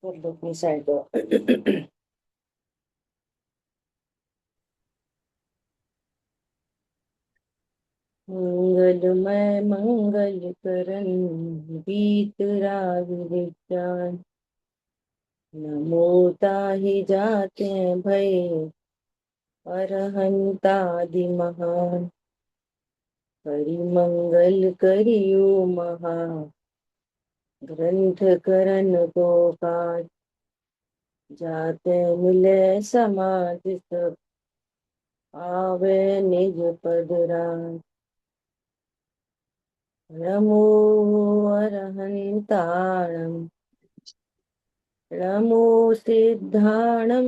कर दो अपनी साइड। मंगलमय मंगल करन बीत राग विज्ञान। नमो ताहि जाते भय अरहंतादि महान। हरि मंगल करियो महा ग्रंथ करन को काज। जाते मिले समाधि सब आवे निज पद राज। नमो अरहंताणं नमो सिद्धाणं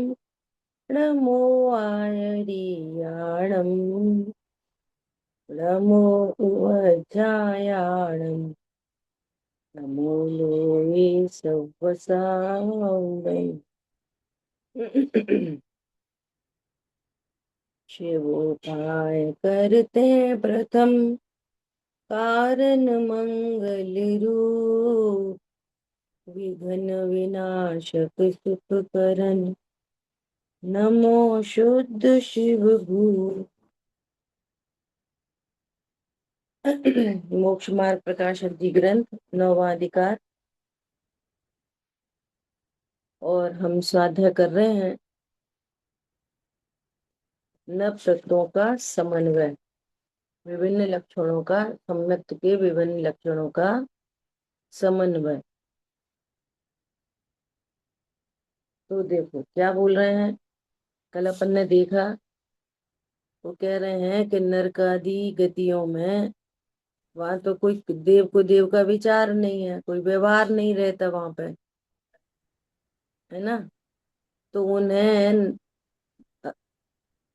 नमो आयर्याणं नमो उवज्जायाणं नमो लोके सव्वसावै। शिवोपाय करते प्रथम कारण मंगल रूप। विघ्न विनाशक सुख करन नमो शुद्ध शिव भू। मोक्ष मार्ग प्रकाशक जी ग्रंथ नौवां अधिकार। और हम स्वाध्याय कर रहे हैं नव तत्वों का समन्वय। विभिन्न लक्षणों का, सम्यक्त के विभिन्न लक्षणों का समन्वय। तो देखो क्या बोल रहे हैं। कल अपन ने देखा, वो कह रहे हैं कि नरक आदि गतियों में वहां तो कोई देव को देव का विचार नहीं है, कोई व्यवहार नहीं रहता वहां पे, है ना। तो उन्हें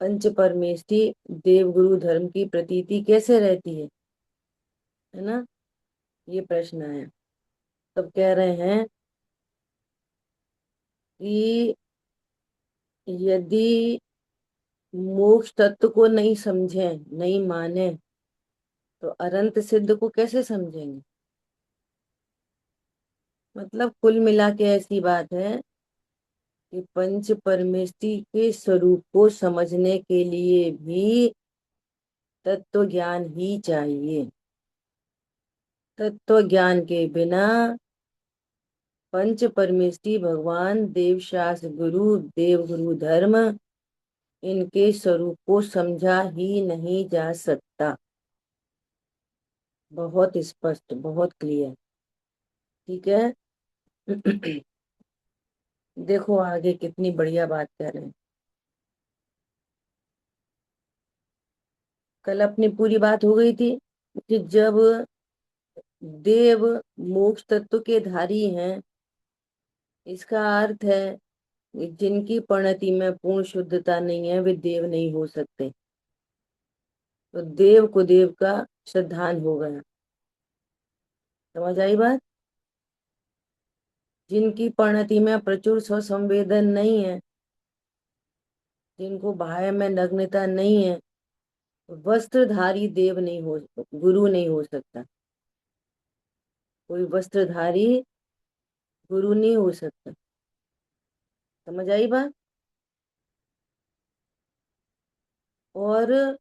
पंच परमेष्टि देव गुरु धर्म की प्रतीति कैसे रहती है ना। ये प्रश्न है। तब कह रहे हैं कि यदि मोक्ष तत्व को नहीं समझे, नहीं माने, तो अनंत सिद्ध को कैसे समझेंगे। मतलब कुल मिला के ऐसी बात है कि पंच परमेष्टि के स्वरूप को समझने के लिए भी तत्व ज्ञान ही चाहिए। तत्व ज्ञान के बिना पंच परमेष्टि भगवान देव शास्त्र गुरु देव गुरु धर्म इनके स्वरूप को समझा ही नहीं जा सकता। बहुत स्पष्ट, बहुत क्लियर। ठीक है। देखो आगे कितनी बढ़िया बात कर रहे हैं। कल अपनी पूरी बात हो गई थी कि जब देव मोक्ष तत्व के धारी हैं, इसका अर्थ है कि जिनकी परिणति में पूर्ण शुद्धता नहीं है वे देव नहीं हो सकते। तो देव को देव का श्रद्धान हो गया। समझ आई बात। जिनकी परिणति में प्रचुर स्वसंवेदन नहीं है, जिनको बाह्य में नग्नता नहीं है, वस्त्रधारी देव नहीं हो, गुरु नहीं हो सकता। कोई वस्त्रधारी गुरु नहीं हो सकता। समझ आई बात। और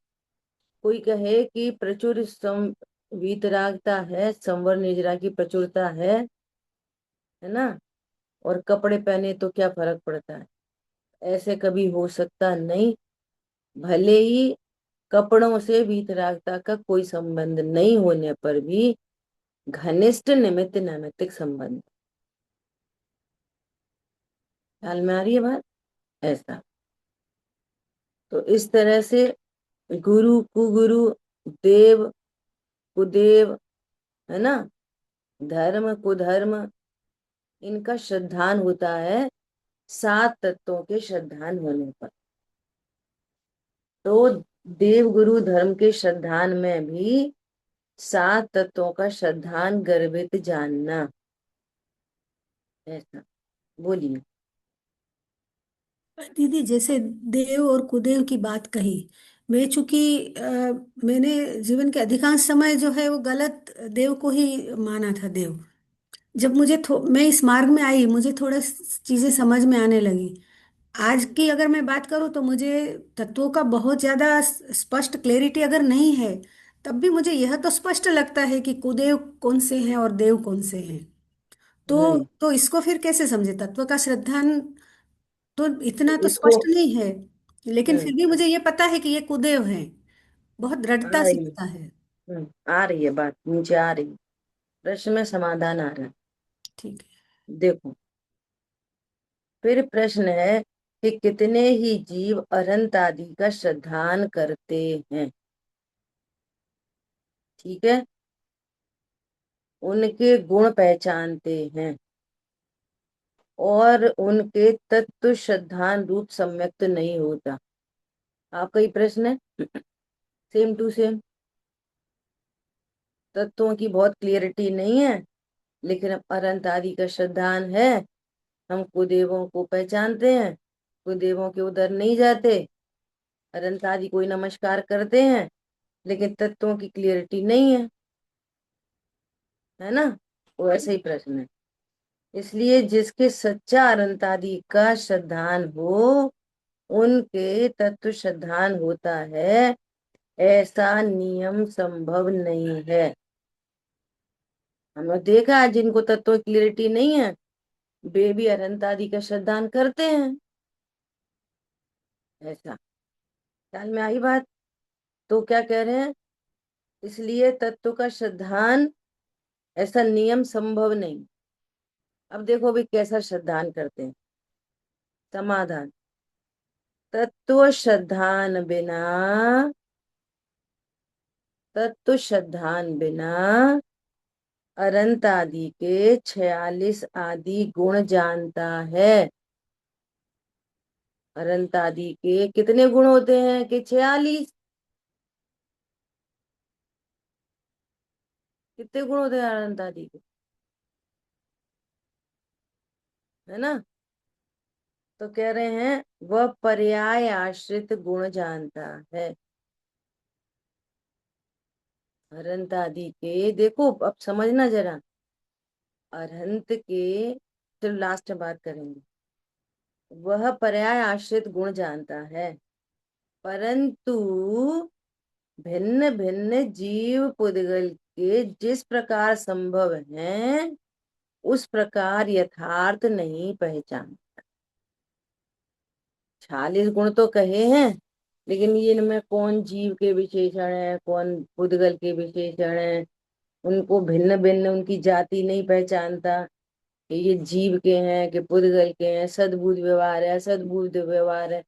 कोई कहे कि प्रचुर सम वीतरागता है, संवर निर्जरा की प्रचुरता है ना, और कपड़े पहने तो क्या फर्क पड़ता है। ऐसे कभी हो सकता नहीं। भले ही कपड़ों से वीतरागता का कोई संबंध नहीं होने पर भी घनिष्ठ निमित्त नैमित्तिक संबंध। ख्याल में आ रही है बात। ऐसा। तो इस तरह से गुरु कुगुरु, देव कुदेव, है ना, धर्म कुधर्म, इनका श्रद्धान होता है सात तत्वों के श्रद्धान होने पर। तो देव गुरु धर्म के श्रद्धान में भी सात तत्वों का श्रद्धान गर्भित जानना। ऐसा। बोलिए। दीदी, जैसे देव और कुदेव की बात कही, मैं चूंकि मैंने जीवन के अधिकांश समय जो है वो गलत देव को ही माना था देव। जब मैं इस मार्ग में आई, मुझे थोड़ा चीजें समझ में आने लगी। आज की अगर मैं बात करूँ तो मुझे तत्वों का बहुत ज्यादा स्पष्ट क्लैरिटी अगर नहीं है, तब भी मुझे यह तो स्पष्ट लगता है कि कुदेव कौन से हैं और देव कौन से हैं। हम्म। तो इसको फिर कैसे समझे? तत्व का श्रद्धान तो इतना तो इसको। स्पष्ट नहीं है, लेकिन हम्म। फिर भी मुझे ये पता है कि ये कुदेव हैं। बहुत आ दृढ़ता से रही है। पता है। आ रही है बात, नीचे आ रही है। प्रश्न में समाधान आ रहा है। ठीक है। देखो, फिर प्रश्न है कि कितने ही जीव अनंत आदि का श्रद्धान करते हैं। ठीक है। उनके गुण पहचानते हैं और उनके तत्व श्रद्धान रूप सम्यक्त नहीं होता। आपका ही प्रश्न है, सेम टू सेम। तत्वों की बहुत क्लियरिटी नहीं है, लेकिन अब अनंत आदि का श्रद्धान है। हम कुदेवों को पहचानते हैं, कुदेवों के उधर नहीं जाते, अनंत आदि कोई नमस्कार करते हैं, लेकिन तत्वों की क्लियरिटी नहीं है ना। वो ऐसे ही प्रश्न है। इसलिए जिसके सच्चा अनंत आदि का श्रद्धान हो, उनके तत्व श्रद्धान होता है, ऐसा नियम संभव नहीं है। हमने देखा है जिनको तत्व क्लियरिटी नहीं है, वे भी अनंत आदि का श्रद्धान करते हैं। ऐसा ख्याल में आई बात। तो क्या कह रहे हैं, इसलिए तत्व का श्रद्धान ऐसा नियम संभव नहीं। अब देखो भी कैसा श्रद्धान करते हैं। समाधान, तत्व श्रद्धान बिना, तत्व श्रद्धान बिना अनंत आदि के 46 आदि गुण जानता है। अनंत आदि के कितने गुण होते हैं कि 46? कितने गुण होते हैं अनंत आदि के, है ना। तो कह रहे हैं वह पर्याय आश्रित गुण जानता है। अनंत आदि के देखो, अब समझना जरा। अरहंत के, फिर लास्ट में बात करेंगे। वह पर्याय आश्रित गुण जानता है, परंतु भिन्न भिन्न जीव पुद्गल के जिस प्रकार संभव हैं, उस प्रकार यथार्थ नहीं पहचान। 46 गुण तो कहे हैं, लेकिन ये इनमें कौन जीव के विशेषण है, कौन पुद्गल के विशेषण है, उनको भिन्न भिन्न उनकी जाति नहीं पहचानता कि ये जीव के हैं कि पुद्गल के हैं, सद्बुद्ध व्यवहार है असद्बुद्ध व्यवहार है,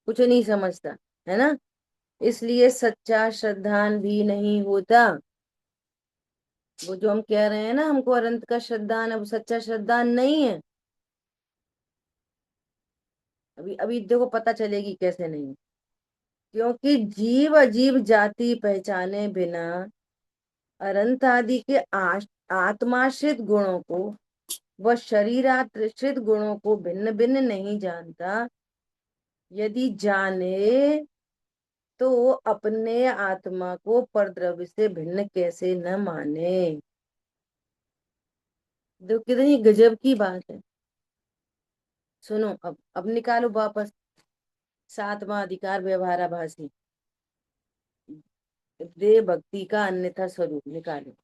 कुछ नहीं समझता, है ना। इसलिए सच्चा श्रद्धान भी नहीं होता। वो जो हम कह रहे हैं ना, हमको अनंत का श्रद्धान है, वो सच्चा श्रद्धान नहीं है। अभी अभी देखो पता चलेगी कैसे नहीं। क्योंकि जीव अजीब जाति पहचाने बिना अनंत आदि के आत्माश्रित गुणों को व शरीराश्रित गुणों को भिन्न भिन्न नहीं जानता। यदि जाने तो अपने आत्मा को परद्रव्य से भिन्न कैसे न माने। देखो कितनी गजब की बात है। सुनो, अब निकालो वापस। सातवां अधिकार व्यवहाराभासी, देव भक्ति का अन्यथा स्वरूप निकालो।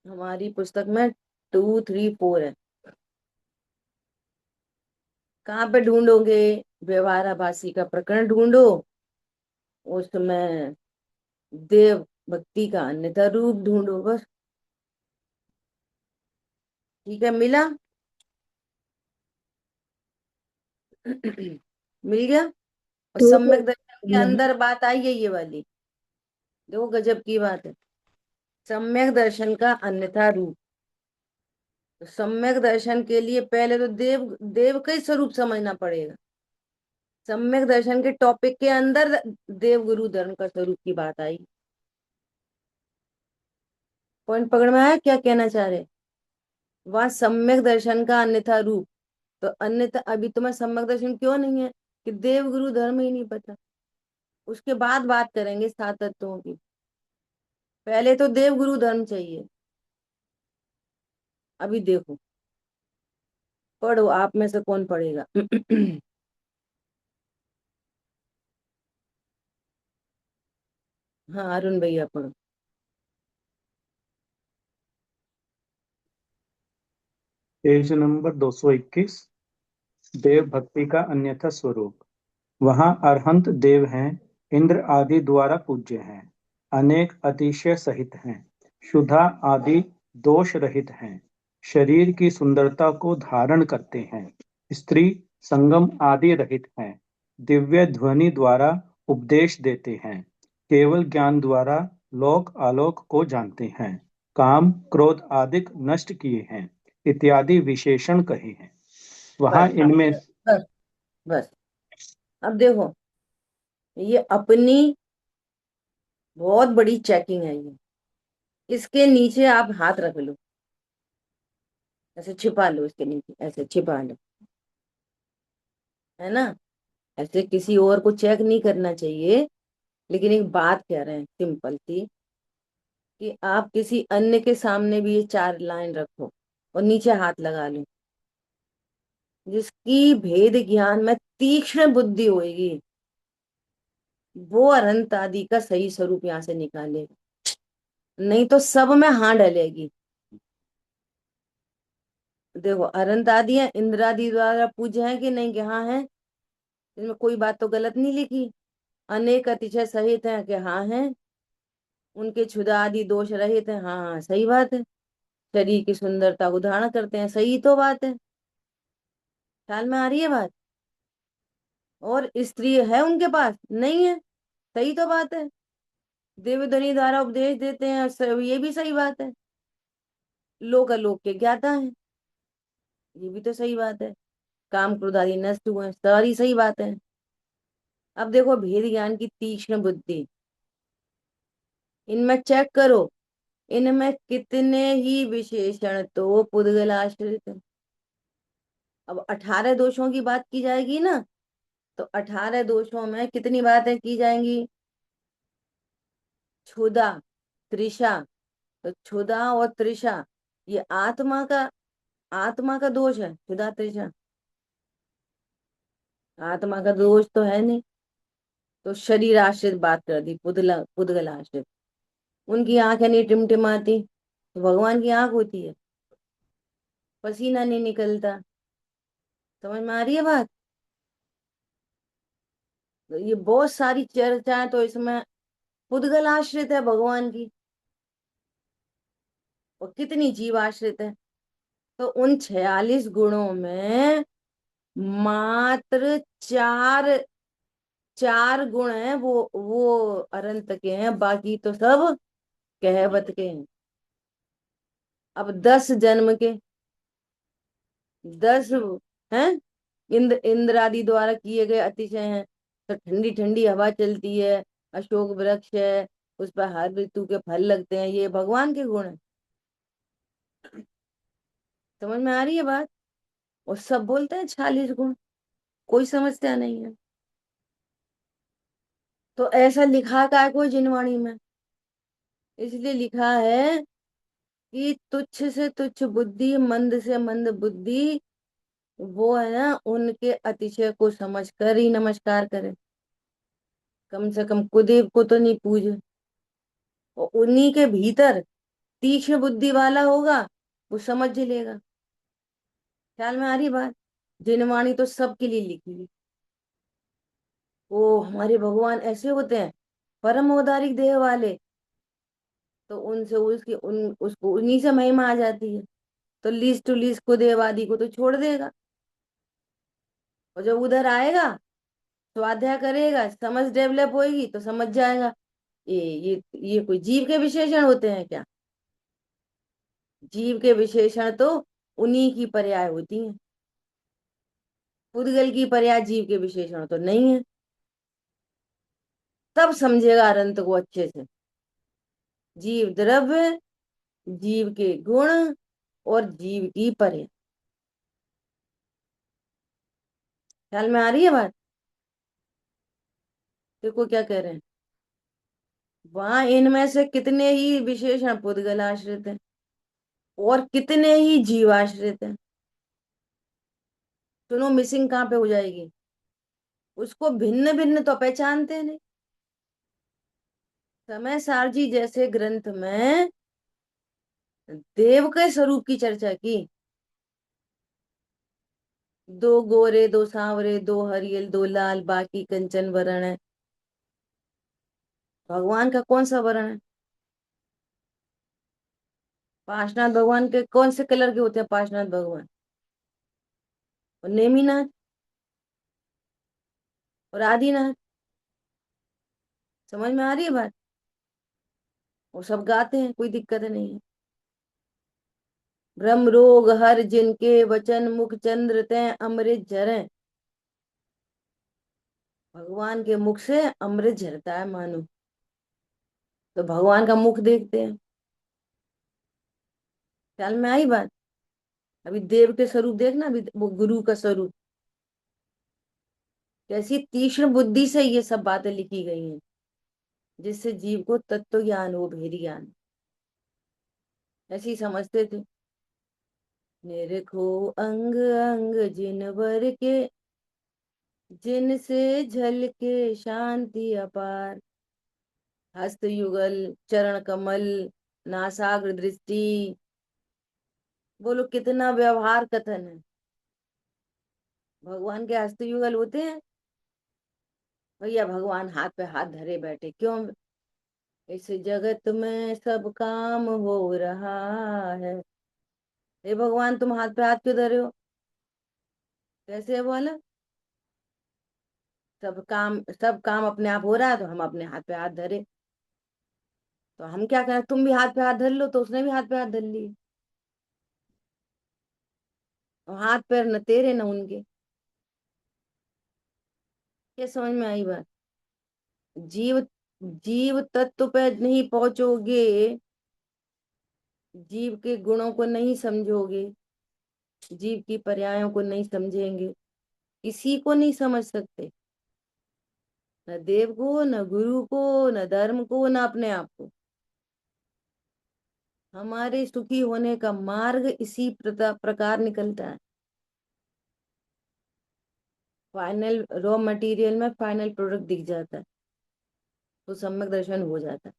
हमारी पुस्तक में 2, 3, 4 है। कहाँ पे ढूंढोगे? व्यवहाराभासी का प्रकरण ढूंढो, उसमें देव भक्ति का अन्यथा रूप ढूंढो, बस। ठीक है, मिला? मिल गया। और तो सम्यक दर्शन के नहीं। अंदर बात आई है ये वाली। देखो गजब की बात है। सम्यक दर्शन का अन्यथा रूप। तो सम्यक दर्शन के लिए पहले तो देव देव का ही स्वरूप समझना पड़ेगा। सम्यक दर्शन के टॉपिक के अंदर देव गुरु धर्म का स्वरूप की बात आई। पॉइंट पकड़ में आया क्या कहना चाह रहे? वह सम्यक दर्शन का अन्यथा रूप। तो अन्यथा अभी तुम्हें सम्यक दर्शन क्यों नहीं है? कि देव गुरु धर्म ही नहीं पता। उसके बाद बात करेंगे सात तत्वों की। पहले तो देव गुरु धर्म चाहिए। अभी देखो, पढ़ो, आप में से कौन पढ़ेगा? हाँ, अरुण भैया पढ़ो। Page number 221। देव भक्ति का अन्यथा स्वरूप। वहाँ अरहंत देव हैं, इंद्र आदि द्वारा पूज्य हैं, अनेक अतिशय सहित हैं, क्षुधा आदि दोष रहित हैं, शरीर की सुंदरता को धारण करते हैं, स्त्री संगम आदि रहित हैं, दिव्य ध्वनि द्वारा उपदेश देते हैं, केवल ज्ञान द्वारा लोक आलोक को जानते हैं, काम क्रोध आदि नष्ट किए हैं, इत्यादि विशेषण कहे हैं। वहाँ बस इनमें बस बस। अब देखो, ये अपनी बहुत बड़ी चेकिंग है ये। इसके नीचे आप हाथ रख लो, ऐसे छिपा लो, इसके नीचे ऐसे छिपा लो, है ना? ऐसे किसी और को चेक नहीं करना चाहिए। लेकिन एक बात कह रहे हैं सिंपल सी, कि आप किसी अन्य के सामने भी ये चार लाइन रखो और नीचे हाथ लगा लो, जिसकी भेद ज्ञान में तीक्ष्ण बुद्धि होगी, वो अनंत आदि का सही स्वरूप यहाँ से निकालेगा। नहीं तो सब में हाँ डलेगी। देखो, अनंत आदि है, इंद्र आदि द्वारा पूज्य है कि नहीं, कि हाँ है। इसमें कोई बात तो गलत नहीं लिखी। अनेक अतिशय सहित है कि हाँ है। उनके क्षुधा आदि दोष रहित है, हाँ हाँ सही बात है। शरीर की सुंदरता को धारण करते हैं, सही तो बात है। ख्याल में आ रही है बात? और स्त्री है उनके पास, नहीं है, सही तो बात है। देवध्वनि द्वारा उपदेश देते हैं, ये भी सही बात है। लोक अलोक के ज्ञाता है, ये भी तो सही बात है। काम क्रोध आदि नष्ट हुए, सारी सही बात है। अब देखो, भेद ज्ञान की तीक्ष्ण बुद्धि, इनमें चेक करो, इनमें कितने ही विशेषण तो पुद्गलाश्रित है। अब 18 दोषों की बात की जाएगी ना, तो 18 दोषों में कितनी बातें की जाएंगी? क्षुधा, तृषा। तो क्षुधा और तृषा, ये आत्मा का दोष है, क्षुधा तृषा। आत्मा का दोष तो है नहीं। तो शरीर आश्रित बात कर दी, पुद्गल आश्रित। उनकी आंखें नहीं टिमटिमाती, तो भगवान की आंख होती है, पसीना नहीं निकलता। समझ में आ रही है बात? तो ये बहुत सारी चर्चाएं तो इसमें पुद्गल आश्रित है भगवान की, और कितनी जीव आश्रित है। तो उन 46 गुणों में मात्र चार चार गुण हैं, वो अनंत के हैं, बाकी तो सब कहवत के हैं। अब 10 जन्म के, 10 हैं, इंद्र आदि द्वारा किए गए अतिशय हैं। तो ठंडी ठंडी हवा चलती है, अशोक वृक्ष है, उस पर हर ऋतु के फल लगते हैं, ये भगवान के गुण है। समझ में आ रही है बात? और सब बोलते हैं 46 गुण, कोई समस्या नहीं है। तो ऐसा लिखा का है कोई जिनवाणी में? इसलिए लिखा है कि तुच्छ से तुच्छ बुद्धि, मंद से मंद बुद्धि, वो है ना, उनके अतिशय को समझ कर ही नमस्कार करे। कम से कम कुदेव को तो नहीं पूजे। और उन्हीं के भीतर तीक्ष्ण बुद्धि वाला होगा, वो समझ लेगा। ख्याल में आ रही बात? जिनवाणी तो सबके लिए लिखी है। ओ, हमारे भगवान ऐसे होते हैं, परम औदारिक देह वाले। तो उनसे उसकी उसको उन्हीं से महिमा आ जाती है। तो लीस्ट टू लीस्ट कुदेव आदि को तो छोड़ देगा। और जब उधर आएगा, स्वाध्याय करेगा, समझ डेवलप होएगी, तो समझ जाएगा ये कोई जीव के विशेषण होते हैं क्या? जीव के विशेषण तो उन्हीं की पर्याय होती हैं। पुद्गल की पर्याय जीव के विशेषण तो नहीं है। तब समझेगा अनंत को अच्छे से। जीव द्रव्य, जीव के गुण, और जीव की पर्याय। ख्याल में आ रही है बात? देखो क्या कह रहे हैं, वहां इनमें से कितने ही विशेषण पुद्गल आश्रित हैं और कितने ही जीव आश्रित हैं। सुनो मिसिंग कहाँ पे हो जाएगी, उसको भिन्न भिन्न तो पहचानते नहीं। समय सारजी जैसे ग्रंथ में देव के स्वरूप की चर्चा की। दो गोरे, दो सांवरे, दो हरियल, दो लाल, बाकी कंचन वर्ण है। भगवान का कौन सा वर्ण है? पार्शनाथ भगवान के कौन से कलर के होते हैं? पार्शनाथ भगवान और नेमिनाथ और आदिनाथ। समझ में आ रही है बात? वो सब गाते हैं, कोई दिक्कत नहीं है। ब्रह्म रोग हर जिनके वचन मुख चंद्र तय अमृत झरे। भगवान के मुख से अमृत झरता है मानो। तो भगवान का मुख देखते हैं। ख्याल में आई बात? अभी देव के स्वरूप देखना, अभी वो गुरु का स्वरूप। कैसी तीक्ष्ण बुद्धि से ये सब बातें लिखी गई हैं, जिससे जीव को तत्व ज्ञान हो, भेद ज्ञान। ऐसी समझते थे। निरखो अंग अंग जिनवर के, जिनसे झलके शांति अपार। हस्त युगल, चरण कमल, नासाग्र दृष्टि। बोलो कितना व्यवहार कथन है। भगवान के हस्त युगल होते हैं भैया, भगवान हाथ पे हाथ धरे बैठे क्यों? इस जगत में सब काम हो रहा है। हे भगवान तुम हाथ पे हाथ क्यों धरे हो? कैसे है बोला? सब काम अपने आप हो रहा है तो हम अपने हाथ पे हाथ धरे। तो हम क्या करें? तुम भी हाथ पे हाथ धर लो, तो उसने भी हाथ पे हाथ धर लिए। और हाथ पैर न तेरे न उनके। क्या समझ में आई बात? जीव जीव तत्व पे नहीं पहुंचोगे, जीव के गुणों को नहीं समझोगे, जीव की पर्यायों को नहीं समझेंगे, किसी को नहीं समझ सकते। न देव को, न गुरु को, न धर्म को, न अपने आप को। हमारे सुखी होने का मार्ग इसी प्रकार निकलता है। फाइनल रॉ मटेरियल में फाइनल प्रोडक्ट दिख जाता है, तो सम्यक दर्शन हो जाता है।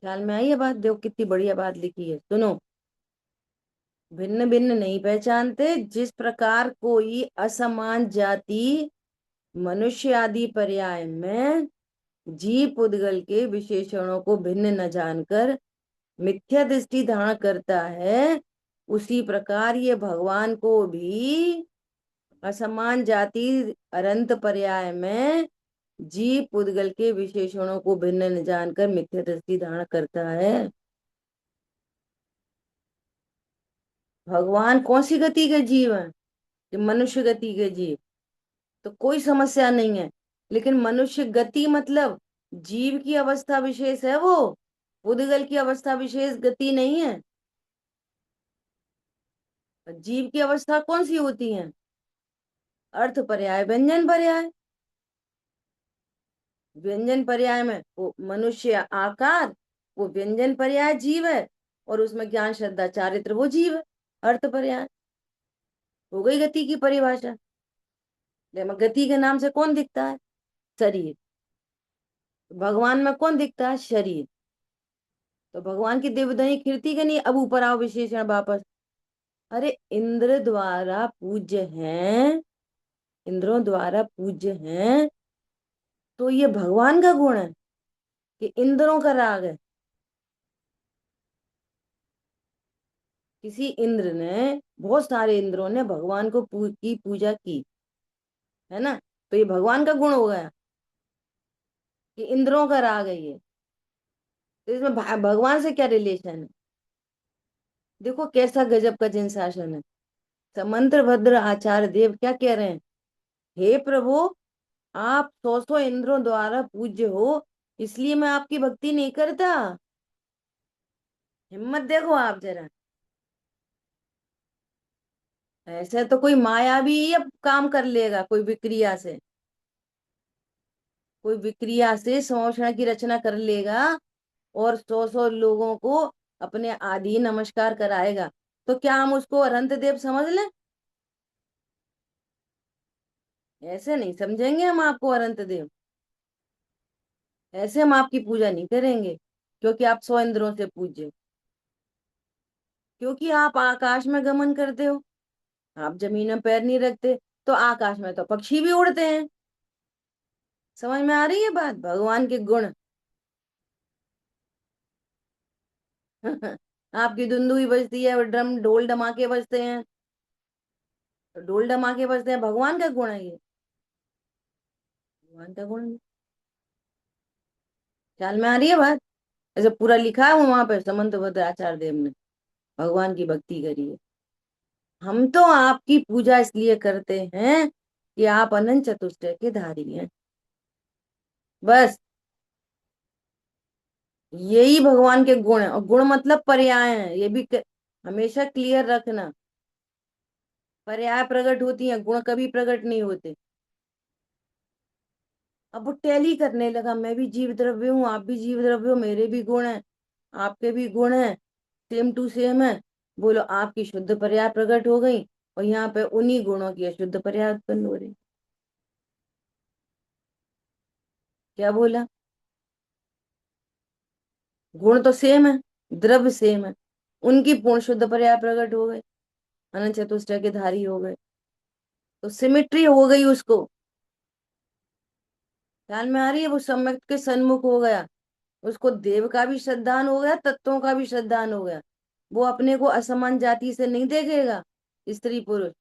ख्याल में आई है बात? देखो कितनी बढ़िया बात लिखी है, सुनो। भिन्न भिन्न नहीं पहचानते, जिस प्रकार कोई असमान जाति मनुष्य आदि पर्याय में जीव पुद्गल के विशेषणों को भिन्न न जानकर मिथ्या दृष्टि धारण करता है, उसी प्रकार ये भगवान को भी असमान जाति अनंत पर्याय में जीव पुद्गल के विशेषणों को भिन्न न जानकर मिथ्या दृष्टि धारण करता है। भगवान कौन सी गति के जीव है? कि मनुष्य गति के जीव, तो कोई समस्या नहीं है। लेकिन मनुष्य गति मतलब जीव की अवस्था विशेष है वो, पुद्गल की अवस्था विशेष गति नहीं है। जीव की अवस्था कौन सी होती है? अर्थ पर्याय, व्यंजन पर्याय। व्यंजन पर्याय में वो मनुष्य आकार, वो व्यंजन पर्याय जीव है, और उसमें ज्ञान श्रद्धा चारित्र वो जीव है, अर्थ पर्याय। हो गई गति की परिभाषा। लेकिन गति के नाम से कौन दिखता है? शरीर। भगवान में कौन दिखता है? शरीर। तो भगवान की देवदही खिड़ती के नहीं? अब ऊपर आओ विशेषण वापस। अरे इंद्र द्वारा पूज्य हैं, इंद्रों द्वारा पूज्य हैं, तो ये भगवान का गुण है कि इंद्रों का राग है? किसी इंद्र ने, बहुत सारे इंद्रों ने भगवान को की पूजा की है ना, तो ये भगवान का गुण हो गया कि इंद्रों का राग है ये। तो इसमें भगवान से क्या रिलेशन है? देखो कैसा गजब का जिन शासन है। समंत्र भद्र आचार्य देव क्या कह रहे हैं? हे प्रभु, आप सौ सौ इंद्रों द्वारा पूज्य हो, इसलिए मैं आपकी भक्ति नहीं करता। हिम्मत देखो आप जरा। ऐसे तो कोई माया भी अब काम कर लेगा कोई विक्रिया से। कोई विक्रिया से संरचना की रचना कर लेगा और 100 100 लोगों को अपने आदि नमस्कार कराएगा, तो क्या हम उसको अनंत देव समझ लें? ऐसे नहीं समझेंगे हम आपको अनंत देव। ऐसे हम आपकी पूजा नहीं करेंगे, क्योंकि आप 100 इंद्रों से पूज्य, क्योंकि आप आकाश में गमन करते हो, आप जमीन में पैर नहीं रखते। तो आकाश में तो पक्षी भी उड़ते हैं। समझ में आ रही है बात, भगवान के गुण। आपकी धुंधुई बजती है, ड्रम ढोल धमाके बजते हैं, तो ढोल धमाके बजते हैं, भगवान का गुण है ये, भगवान का गुण है। ख्याल में आ रही है बात? ऐसे पूरा लिखा है वहां पे समंतभद्र आचार्य देव ने, भगवान की भक्ति करिए। हम तो आपकी पूजा इसलिए करते हैं कि आप अनंत चतुष्टय के धारी हैं, बस। यही भगवान के गुण है, और गुण मतलब पर्याय हैं, ये भी हमेशा क्लियर रखना। पर्याय प्रकट होती हैं, गुण कभी प्रकट नहीं होते। अब वो टैली करने लगा, मैं भी जीव द्रव्य हूँ, आप भी जीव द्रव्य हो, मेरे भी गुण हैं, आपके भी गुण हैं, सेम टू सेम है। बोलो, आपकी शुद्ध पर्याय प्रकट हो गई, और यहाँ पे उन्हीं गुणों की अशुद्ध पर्याय उत्पन्न हो रही। क्या बोला? गुण तो सेम है, द्रव्य सेम है, उनकी पूर्ण शुद्ध पर्याय प्रकट हो गए, अनंत चतुष्टय के धारी हो गए, तो सिमिट्री हो गई उसको। ख्याल में आ रही है? वो सम्यक के सन्मुख हो गया, उसको देव का भी श्रद्धान हो गया, तत्वों का भी श्रद्धान हो गया। वो अपने को असमान जाति से नहीं देखेगा, स्त्री पुरुष,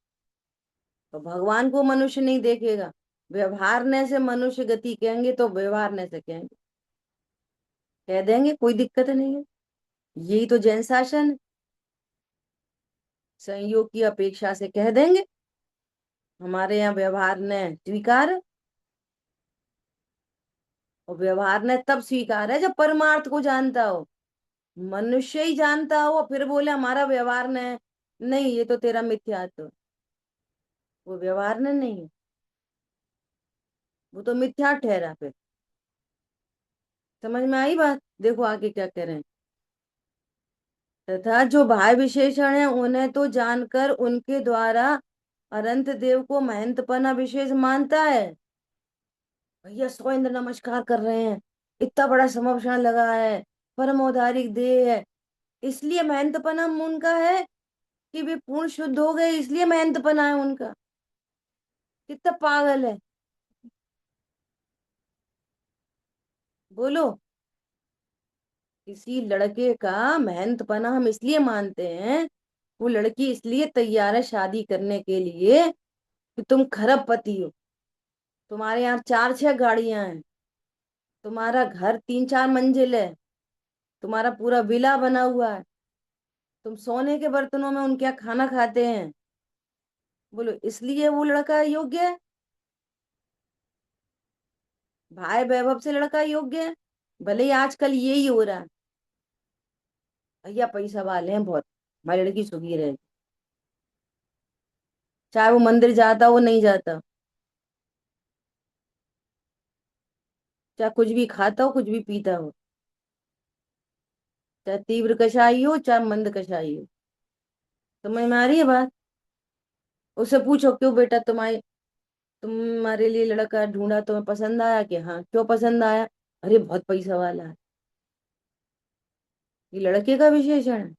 तो भगवान को मनुष्य नहीं देखेगा। व्यवहारने से मनुष्य गति कहेंगे तो व्यवहारने से कहेंगे, कह देंगे, कोई दिक्कत नहीं है। यही तो जैन शासन है, संयोग की अपेक्षा से कह देंगे, हमारे यहाँ व्यवहार ने स्वीकार है। और व्यवहार ने तब स्वीकार है जब परमार्थ को जानता हो, मनुष्य ही जानता हो, फिर बोले हमारा व्यवहार ने नहीं, ये तो तेरा मिथ्यात्व है। वो व्यवहार ने नहीं है, वो तो मिथ्या ठहरा फिर। समझ में आई बात? देखो आगे क्या कह रहे हैं। तथा जो भाव विशेषण है उन्हें तो जानकर उनके द्वारा अनंत देव को महंतपना विशेष मानता है। भैया 100 इंद्र नमस्कार कर रहे हैं, इतना बड़ा समर्पण लगा है, परम औदारिक देह है, इसलिए महंतपना उनका है कि वे पूर्ण शुद्ध हो गए, इसलिए महंतपना है उनका। कितना पागल है, बोलो। किसी लड़के का महंतपना हम इसलिए मानते हैं, वो लड़की इसलिए तैयार है शादी करने के लिए कि तुम खरबपति हो, तुम्हारे यहाँ 4 6 गाड़ियां हैं, तुम्हारा घर 3 4 मंजिल है, तुम्हारा पूरा विला बना हुआ है, तुम सोने के बर्तनों में उनके यहाँ खाना खाते हैं। बोलो, इसलिए वो लड़का योग्य है, भाई वैभव से लड़का योग्य है। भले ही आजकल यही हो रहा है, भैया पैसा वाले हैं बहुत, हमारी लड़की सुखी रहे, चाहे वो मंदिर जाता हो नहीं जाता, चाहे कुछ भी खाता हो कुछ भी पीता हो, चाहे तीव्र कषाय हो चाहे मंद कषाय हो। समझ में आ रही है बात? उससे पूछो, क्यों बेटा तुम्हारे लिए लड़का ढूंढा, तुम्हें पसंद आया? कि हाँ। क्यों पसंद आया? अरे बहुत पैसा वाला है। ये लड़के का विशेषण है?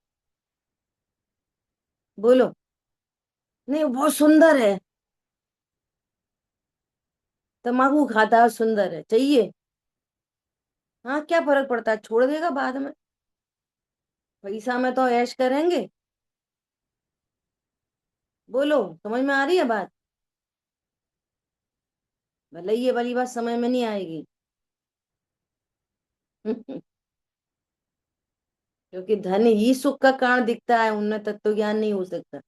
बोलो। नहीं, वो बहुत सुंदर है, तम्बाकू खाता है, सुंदर है, चाहिए। हाँ, क्या फर्क पड़ता है, छोड़ देगा बाद में, पैसा में तो ऐश करेंगे। बोलो, समझ में आ रही है बात? भले ये वाली बात समझ में नहीं आएगी। क्योंकि धन ही सुख का कारण दिखता है, उनमें तत्व ज्ञान नहीं हो सकता,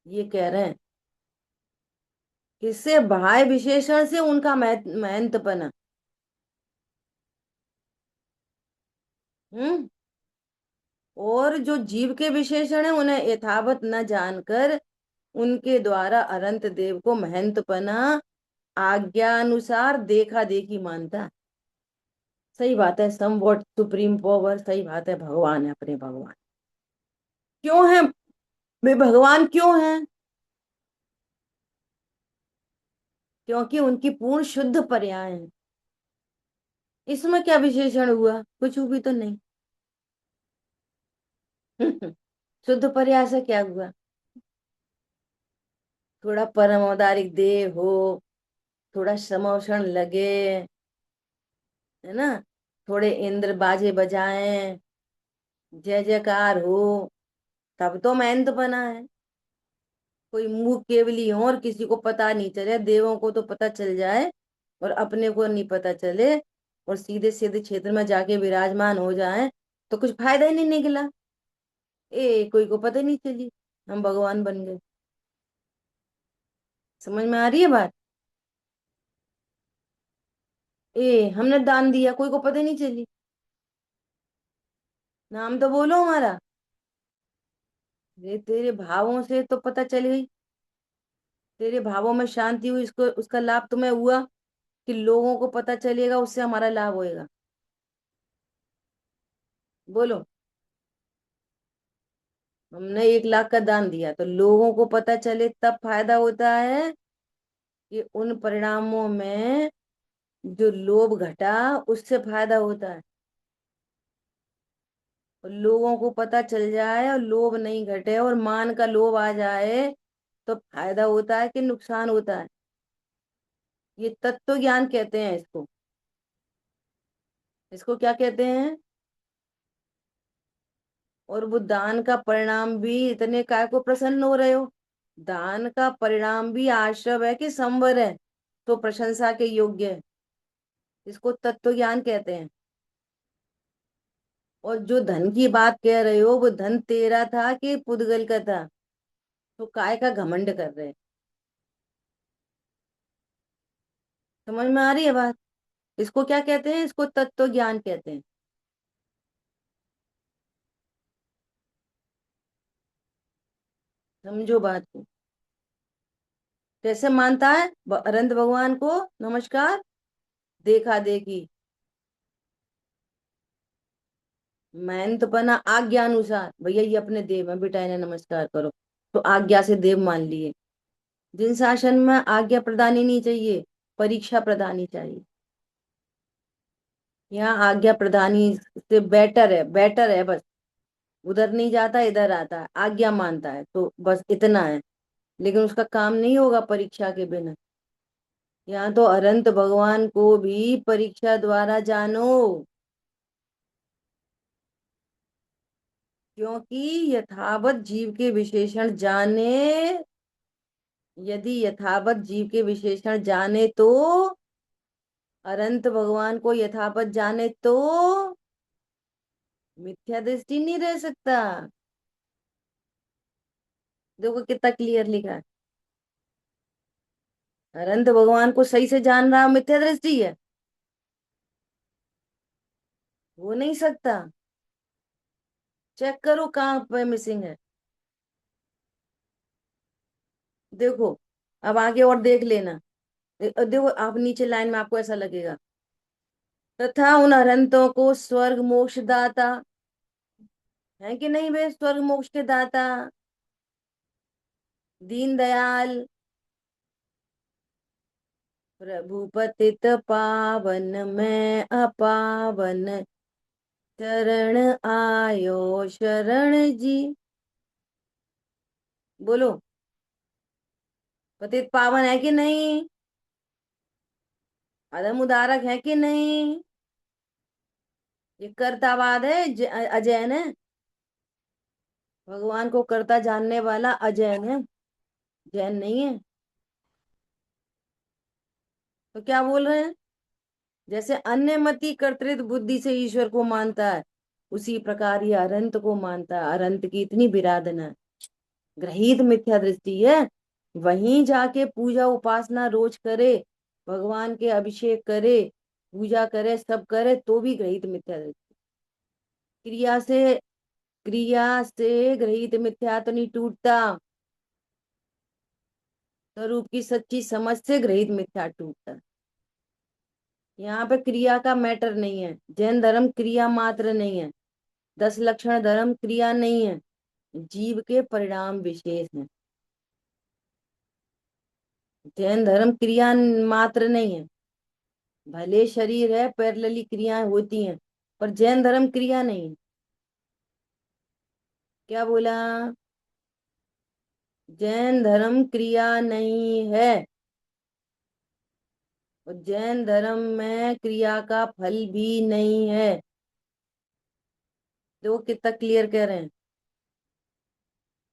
ये कह रहे हैं। किससे? भाव विशेषण से उनका महंतपना। हम्म। और जो जीव के विशेषण है उन्हें यथावत न जानकर उनके द्वारा अनंत देव को महंतपना आज्ञानुसार देखा देखी मानता है। सही बात है, सम वॉट सुप्रीम पावर, सही बात है, भगवान है अपने भगवान। क्यों है वे भगवान, क्यों है? क्योंकि उनकी पूर्ण शुद्ध पर्याय है। इसमें क्या विशेषण हुआ? कुछ भी तो नहीं। शुद्ध पर्याय से क्या हुआ? थोड़ा परम औदारिक देव हो, थोड़ा समोषण लगे, है ना, थोड़े इंद्र बाजे बजाएं, जय जयकार हो, तब तो महंत बना है। कोई मुंह केवली हो और किसी को पता नहीं चले, देवों को तो पता चल जाए और अपने को नहीं पता चले, और सीधे सीधे क्षेत्र में जाके विराजमान हो जाए, तो कुछ फायदा ही नहीं निकला। कोई को पता ही नहीं चली, हम भगवान बन गए। समझ में आ रही है बात? हमने दान दिया, कोई को पता ही नहीं चली, नाम तो बोलो हमारा। तेरे भावों से तो पता चल गई, तेरे भावों में शांति हुई, इसको उसका लाभ तुम्हें हुआ कि लोगों को पता चलेगा, उससे हमारा लाभ होएगा। बोलो। हमने 1 लाख का दान दिया तो लोगों को पता चले तब फायदा होता है, कि उन परिणामों में जो लोभ घटा उससे फायदा होता है। और लोगों को पता चल जाए और लोभ नहीं घटे और मान का लोभ आ जाए, तो फायदा होता है कि नुकसान होता है? ये तत्व ज्ञान कहते हैं इसको। इसको क्या कहते हैं? और वो दान का परिणाम भी, इतने काय को प्रसन्न हो रहे हो, दान का परिणाम भी आश्रव है कि संवर है, तो प्रशंसा के योग्य है। इसको तत्व ज्ञान कहते हैं। और जो धन की बात कह रहे हो, वो धन तेरा था कि पुद्गल का था? तो काय का घमंड कर रहे हैं? समझ में आ रही है बात? इसको क्या कहते हैं? इसको तत्व ज्ञान कहते हैं। समझो बात को। कैसे मानता है अनंत भगवान को नमस्कार? देखा देखी, महंत बना आज्ञा अनुसार, भैया ये अपने देव है बेटा, इन्हें नमस्कार करो, तो आज्ञा से देव मान लिए। जिन शासन में आज्ञा प्रदानी नहीं चाहिए, परीक्षा प्रदानी चाहिए। यहाँ आज्ञा प्रदानी से बेटर है बस। उधर नहीं जाता, इधर आता है, आज्ञा मानता है, तो बस इतना है। लेकिन उसका काम नहीं होगा परीक्षा के बिना। यहाँ तो अनंत भगवान को भी परीक्षा द्वारा जानो, क्योंकि यथावत जीव के विशेषण जाने, यदि यथावत जीव के विशेषण जाने तो, अनंत भगवान को यथावत जाने तो मिथ्या दृष्टि नहीं रह सकता। देखो कितना क्लियर लिखा है। अनंत भगवान को सही से जान रहा, मिथ्या दृष्टि है? हो नहीं सकता। चेक करो कहाँ पे मिसिंग है। देखो, अब आगे और देख लेना। देखो आप नीचे लाइन में, आपको ऐसा लगेगा, तथा उन अनंतों को स्वर्ग मोक्ष दाता, है कि नहीं वे स्वर्ग मोक्ष के दाता, दीन दयाल, प्रभु पतित पावन में अपावन, चरण आयो शरण जी। बोलो, पतित पावन है कि नहीं? अधम उदारक है कि नहीं? ये कर्तावाद है, अजैन है। भगवान को कर्ता जानने वाला अजैन है, जैन नहीं है। तो क्या बोल रहे हैं? जैसे अन्यमति कर्तृत्व बुद्धि से ईश्वर को मानता है, उसी प्रकार ये अनंत को मानता है। अनंत की इतनी विराधना, ग्रहित मिथ्या दृष्टि है। वहीं जाके पूजा उपासना रोज करे, भगवान के अभिषेक करे, पूजा करे, सब करे, तो भी ग्रहित मिथ्या दृष्टि। क्रिया से, क्रिया से ग्रहित मिथ्या तो नहीं टूटता। स्वरूप की सच्ची समझ से ग्रहित मिथ्या टूटता है। यहाँ पे क्रिया का मैटर नहीं है। जैन धर्म क्रिया मात्र नहीं है। 10 लक्षण धर्म क्रिया नहीं है, जीव के परिणाम विशेष हैं। जैन धर्म क्रिया मात्र नहीं है। भले शरीर है, पैरेलली क्रियाएं होती हैं, पर जैन धर्म क्रिया नहीं है। क्या बोला? जैन धर्म क्रिया नहीं है, और जैन धर्म में क्रिया का फल भी नहीं है। तो कितना क्लियर कह रहे हैं।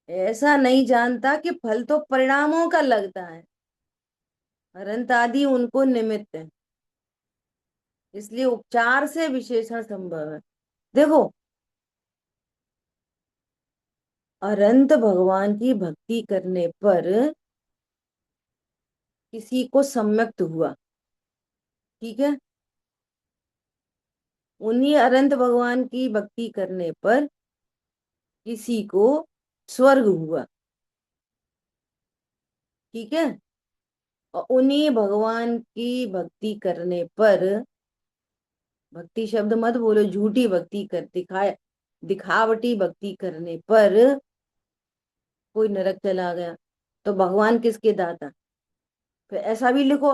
ऐसा नहीं जानता कि फल तो परिणामों का लगता है, अनंत आदि उनको निमित्त है, इसलिए उपचार से विशेषण संभव है। देखो, अनंत भगवान की भक्ति करने पर किसी को सम्यक्त हुआ, ठीक है, उन्हीं अनंत भगवान की भक्ति करने पर किसी को स्वर्ग हुआ, ठीक है, और उन्हीं भगवान की भक्ति करने पर, भक्ति शब्द मत बोलो, झूठी भक्ति कर दिखाए, दिखावटी भक्ति करने पर कोई नरक चला गया। तो भगवान किसके दाता? फिर ऐसा भी लिखो,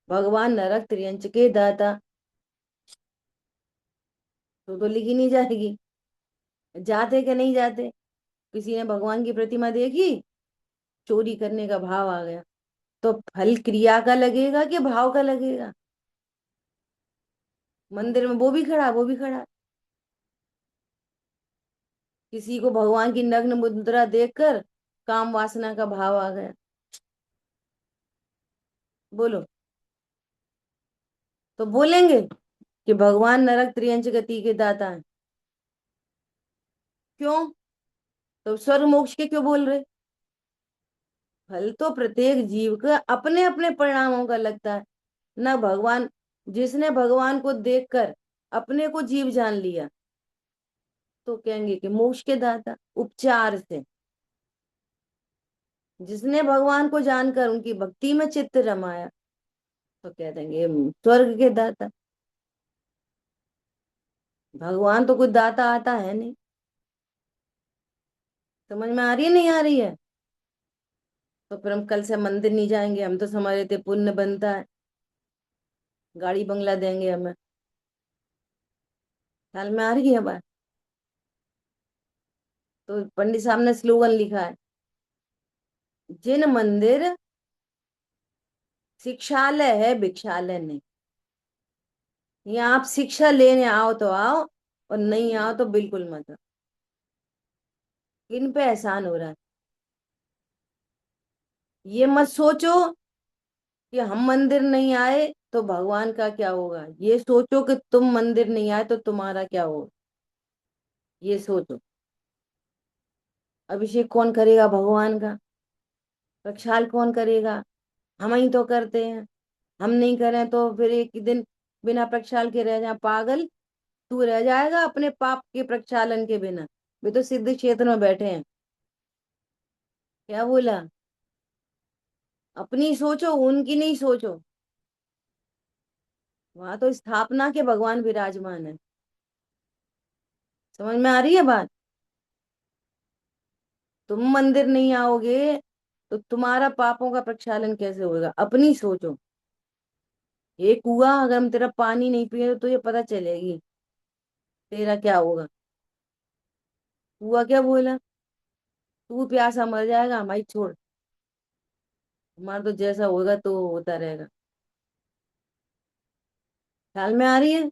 भगवान नरक त्रियंच के दाता। तो लिखी नहीं जाएगी। जाते कि नहीं जाते? किसी ने भगवान की प्रतिमा देखी, चोरी करने का भाव आ गया, तो फल क्रिया का लगेगा कि भाव का लगेगा? मंदिर में वो भी खड़ा, वो भी खड़ा। किसी को भगवान की नग्न मुद्रा देखकर काम वासना का भाव आ गया, बोलो, तो बोलेंगे कि भगवान नरक त्रियंच गति के दाता है। क्यों? तो स्वर्ग मोक्ष के क्यों बोल रहे? फल तो प्रत्येक जीव का अपने अपने परिणामों का लगता है ना। भगवान, जिसने भगवान को देखकर अपने को जीव जान लिया, तो कहेंगे कि मोक्ष के दाता उपचार से। जिसने भगवान को जानकर उनकी भक्ति में चित्त रमाया, तो कह देंगे स्वर्ग के दाता। भगवान तो कोई दाता आता है नहीं। समझ में आ रही है नहीं आ रही है? तो फिर हम कल से मंदिर नहीं जाएंगे, हम तो समझ रहे थे पुण्य बनता है, गाड़ी बंगला देंगे हमें। ख्याल में आ रही है बात? तो पंडित साहब ने स्लोगन लिखा है, जिन मंदिर शिक्षालय है भिक्षालय नहीं। यहाँ आप शिक्षा लेने आओ तो आओ, और नहीं आओ तो बिल्कुल मत आओ। किन पे एहसान हो रहा है? ये मत सोचो कि हम मंदिर नहीं आए तो भगवान का क्या होगा, ये सोचो कि तुम मंदिर नहीं आए तो तुम्हारा क्या होगा। ये सोचो, अभिषेक कौन करेगा भगवान का? प्रक्षाल कौन करेगा? हम ही तो करते हैं। हम नहीं करें तो फिर एक ही दिन बिना प्रक्षाल के रह जाए, पागल। तू रह जाएगा अपने पाप के प्रक्षालन के बिना। वे तो सिद्ध क्षेत्र में बैठे हैं। क्या बोला? अपनी सोचो, उनकी नहीं सोचो। वहां तो स्थापना के भगवान विराजमान है। समझ में आ रही है बात? तुम मंदिर नहीं आओगे तो तुम्हारा पापों का प्रक्षालन कैसे होगा? अपनी सोचो। ये कुआ, अगर हम तेरा पानी नहीं पिए तो तुझे पता चलेगी तेरा क्या होगा। कुआ क्या बोला? तू प्यासा मर जाएगा, हमारी छोड़, हमारा तो जैसा होगा तो होता रहेगा। ख्याल में आ रही है?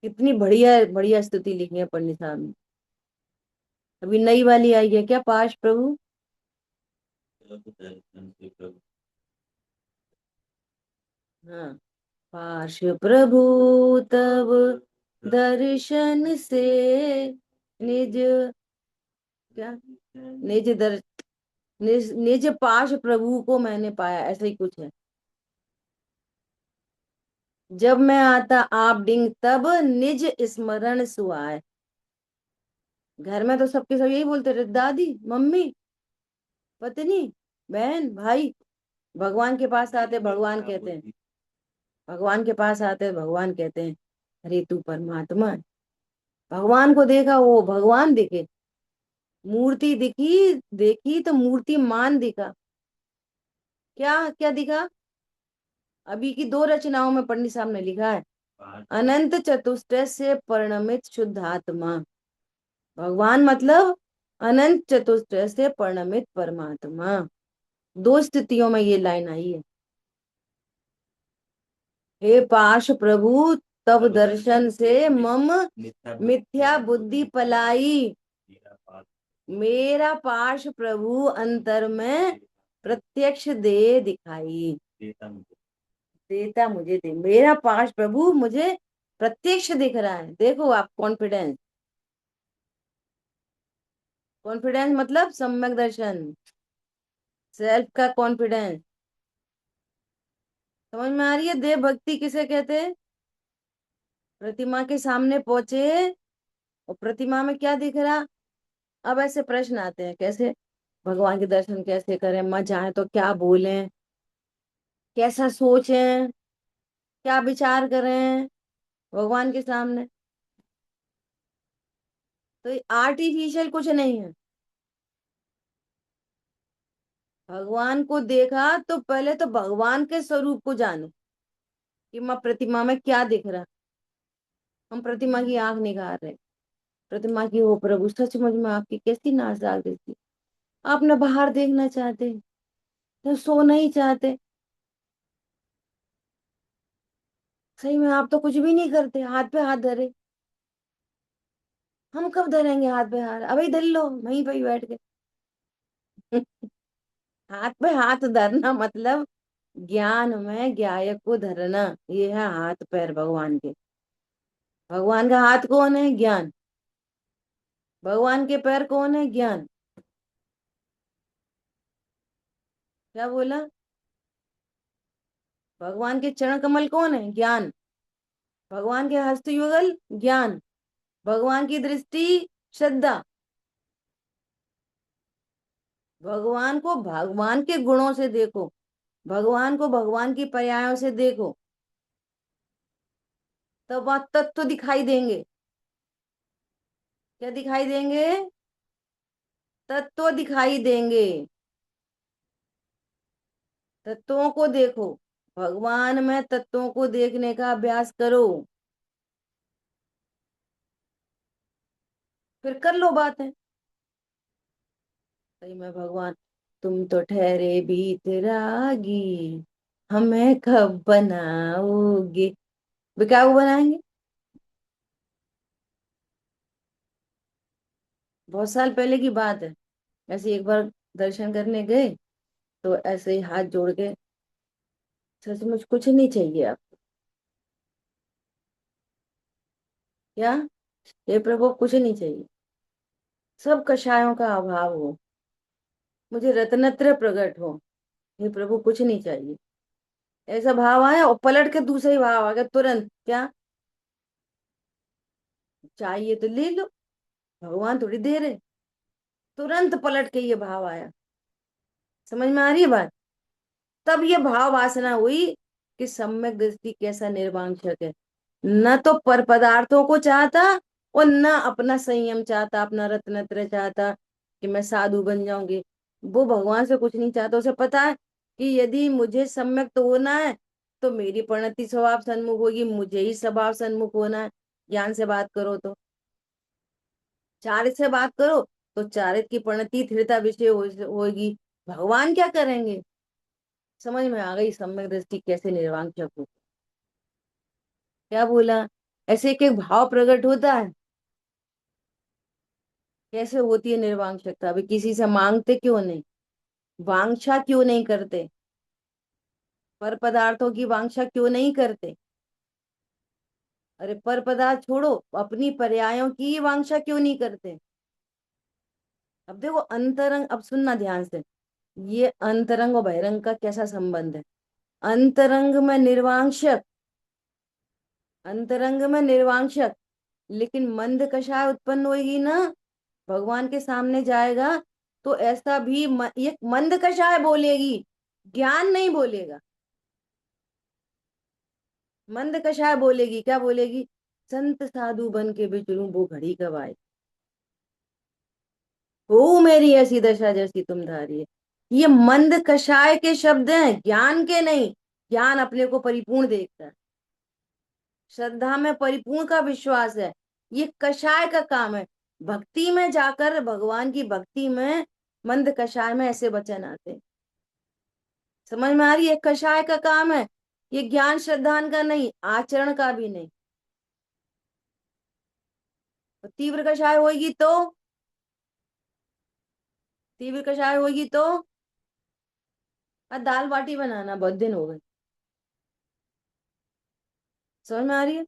कितनी बढ़िया बढ़िया स्तुति लिखी है पंडित साहब ने। अभी नई वाली आई है क्या, पाश प्रभु? हाँ, पाश प्रभु तब दर्शन से निज, क्या, निज दर, निज पाश प्रभु को मैंने पाया, ऐसा ही कुछ है। जब मैं आता आप डिंग तब निज स्मरण सुहाए। घर में तो सबके सब यही बोलते रहे, दादी मम्मी पत्नी, बहन, भाई, भगवान के पास आते भगवान कहते हैं, भगवान के पास आते भगवान कहते हैं अरे तू परमात्मा है। भगवान को देखा वो भगवान दिखे, मूर्ति दिखी देखी तो मूर्ति मान दिखा। क्या क्या दिखा? अभी की दो रचनाओं में पंडित साहब ने लिखा है, अनंत चतुष्टय से परिणमित शुद्धात्मा। भगवान मतलब अनंत चतुष्टय से परिणमित परमात्मा। दो स्थितियों में ये लाइन आई है। हे पाश प्रभु तब दर्शन से मम मिथ्या बुद्धि पलाई। मेरा पाश प्रभु अंतर में प्रत्यक्ष दे दिखाई। देता मुझे दे, मेरा पाश प्रभु मुझे प्रत्यक्ष दिख रहा है। देखो आप, कॉन्फिडेंस, कॉन्फिडेंस मतलब सम्यक दर्शन, सेल्फ का कॉन्फिडेंस। समझ में आ रही है? देव भक्ति किसे कहते हैं? प्रतिमा के सामने पहुंचे और प्रतिमा में क्या दिख रहा। अब ऐसे प्रश्न आते हैं, कैसे भगवान के दर्शन कैसे करें, मत जाए तो क्या बोलें, कैसा सोचें, क्या विचार करें भगवान के सामने। तो आर्टिफिशियल कुछ नहीं है। भगवान को देखा तो पहले तो भगवान के स्वरूप को जानो कि माँ प्रतिमा में क्या दिख रहा। हम प्रतिमा की आंख निगार रहे, प्रतिमा की हो प्रभु सचमुच में आपकी कैसी नाजदार दिखती। आप न बाहर देखना चाहते, न सोना ही चाहते। सही में आप तो कुछ भी नहीं करते, हाथ पे हाथ धरे। हम कब धरेंगे हाथ पे हाथ? अभी धर लो वहीं पे ही बैठ के। हाथ पे हाथ धरना मतलब ज्ञान में ज्ञायक को धरना। ये है हाथ पैर भगवान के। भगवान का हाथ कौन है? ज्ञान। भगवान के पैर कौन है? ज्ञान। क्या बोला? भगवान के चरण कमल कौन है? ज्ञान। भगवान के हस्त युगल ज्ञान। भगवान की दृष्टि श्रद्धा। भगवान को भगवान के गुणों से देखो, भगवान को भगवान की पर्यायों से देखो, तो वह तत्व दिखाई देंगे। क्या दिखाई देंगे? तत्व दिखाई देंगे। तत्वों को देखो, भगवान में तत्वों को देखने का अभ्यास करो, फिर कर लो बातें। सही में भगवान, तुम तो ठहरे भीतरागी, हमें कब बनाओगे? वे क्या वो बनाएंगे? बहुत साल पहले की बात है। ऐसे एक बार दर्शन करने गए तो ऐसे ही हाथ जोड़ के, सचमुच कुछ नहीं चाहिए आप? क्या? हे प्रभु कुछ नहीं चाहिए, सब कषायों का अभाव हो, मुझे रत्नत्र प्रकट हो। हे प्रभु कुछ नहीं चाहिए। ऐसा भाव आया और पलट के दूसरा ही भाव आ गया तुरंत। क्या चाहिए? तो ले लो, भगवान थोड़ी दे रहे। तुरंत पलट के ये भाव आया। समझ में आ रही है बात? तब ये भाव वासना हुई कि सम्यक दृष्टि कैसा निर्वांक्षक है। न तो पर पदार्थों को चाहता और न अपना संयम चाहता, अपना रत्नत्र चाहता कि मैं साधु बन जाऊंगी। वो भगवान से कुछ नहीं चाहता। उसे पता है कि यदि मुझे सम्यक तो होना है तो मेरी परिणति स्वभाव सन्मुख होगी, मुझे ही स्वभाव सन्मुख होना है। ज्ञान से बात करो तो, चारित्र से बात करो तो चारित्र की परिणति स्थिरता विषय होगी। भगवान क्या करेंगे? समझ में आ गई सम्यक दृष्टि कैसे निर्वांक्षक हो। क्या बोला? ऐसे एक एक भाव प्रकट होता है। कैसे होती है निर्वांक्षकता? अभी किसी से मांगते क्यों नहीं, वांछा क्यों नहीं करते, पर पदार्थों की वांछा क्यों नहीं करते? अरे पर पदार्थ छोड़ो, अपनी पर्यायों की वांछा क्यों नहीं करते? अब देखो अंतरंग, अब सुनना ध्यान से, ये अंतरंग और बहिरंग का कैसा संबंध है। अंतरंग में निर्वांशक, अंतरंग में निर्वांशक, लेकिन मंद कषाय उत्पन्न होगी ना, भगवान के सामने जाएगा तो ऐसा भी ये मंद कषाय बोलेगी, ज्ञान नहीं बोलेगा। मंद कषाय बोलेगी, क्या बोलेगी? संत साधु बन के बिचरूं वो घड़ी कब आए, हो मेरी ऐसी दशा जैसी तुम धारी है। ये मंद कषाय के शब्द हैं, ज्ञान के नहीं। ज्ञान अपने को परिपूर्ण देखता है, श्रद्धा में परिपूर्ण का विश्वास है। ये कषाय का काम है। भक्ति में जाकर, भगवान की भक्ति में मंद कषाय में ऐसे वचन आते हैं। समझ में आ रही है? कषाय का काम है ये, ज्ञान श्रद्धान का नहीं, आचरण का भी नहीं। तो तीव्र कषाय होगी तो, तीव्र कषाय होगी तो दाल बाटी बनाना, बहुत दिन हो गए। समझ में आ रही है?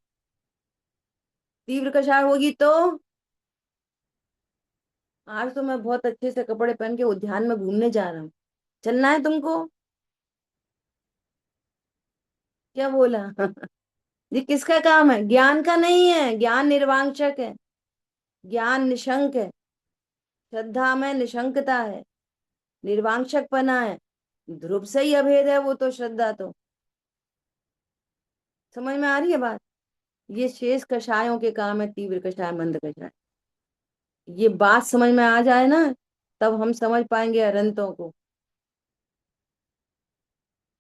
तीव्र कषाय होगी तो आज तो मैं बहुत अच्छे से कपड़े पहन के उद्यान में घूमने जा रहा हूँ, चलना है तुमको? क्या बोला? ये किसका काम है? ज्ञान का नहीं है। ज्ञान निर्वांशक है, ज्ञान निशंक है। श्रद्धा में निशंकता है, निर्वांशक पना है। ध्रुव से ही अभेद है वो तो, श्रद्धा तो। समझ में आ रही है बात? ये शेष कषायों के काम है, तीव्र कषाय मंद कषाय। ये बात समझ में आ जाए ना, तब हम समझ पाएंगे अरंतों को,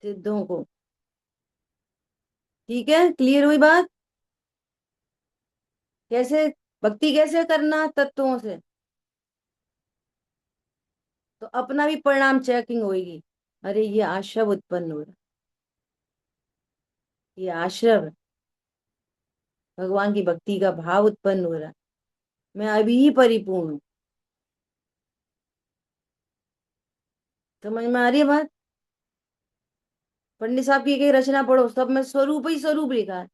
सिद्धों को। ठीक है, क्लियर हुई बात? कैसे भक्ति कैसे करना? तत्वों से। तो अपना भी परिणाम चेकिंग होगी। अरे ये आश्रव उत्पन्न हो रहा, ये आश्रव है, भगवान की भक्ति का भाव उत्पन्न हो रहा है, मैं अभी ही परिपूर्ण हूँ। समझ में आ रही है बात? पंडित साहब की एक एक रचना पढ़ो, सब में स्वरूप ही स्वरूप लिखा है।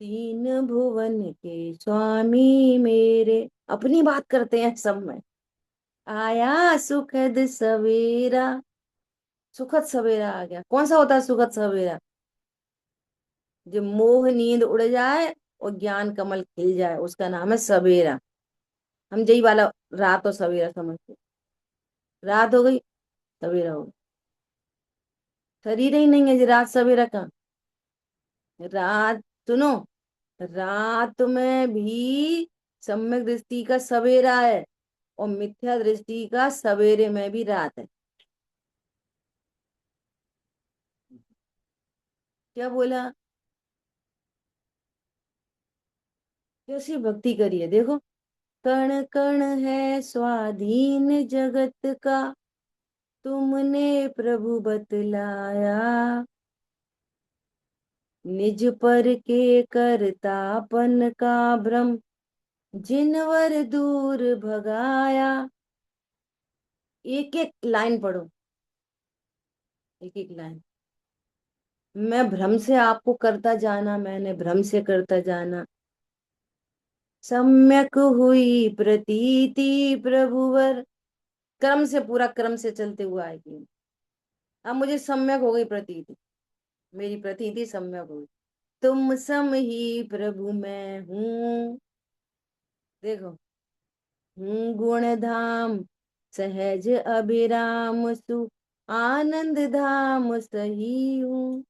तीन भुवन के स्वामी मेरे, अपनी बात करते हैं सब में। आया सुखद सवेरा, सुखद सवेरा आ गया। कौन सा होता है सुखद सवेरा? जब मोह नींद उड़ जाए और ज्ञान कमल खिल जाए, उसका नाम है सवेरा। हम यही वाला रात और सवेरा समझते। रात हो गई, सवेरा हो गई। शरीर ही नहीं है जी, रात सवेरा का। रात, सुनो, रात में भी सम्यक दृष्टि का सवेरा है, और मिथ्या दृष्टि का सवेरे में भी रात है। क्या बोला? कैसी भक्ति करिए देखो। कण कण है स्वाधीन जगत का, तुमने प्रभु बतलाया। निज पर के करतापन का भ्रम, जिनवर दूर भगाया। एक एक लाइन पढ़ो, एक एक लाइन। मैं भ्रम से आपको करता जाना, मैंने भ्रम से करता जाना। सम्यक हुई प्रतीति प्रभुवर, क्रम से, पूरा क्रम से चलते हुए आएगी। अब मुझे सम्यक हो गई प्रतीति, मेरी प्रतीति सम्यक हो गई। तुम सम ही प्रभु मैं हूँ, देखो। हूँ गुण धाम सहज अभिराम सु, आनंद धाम सही हूँ।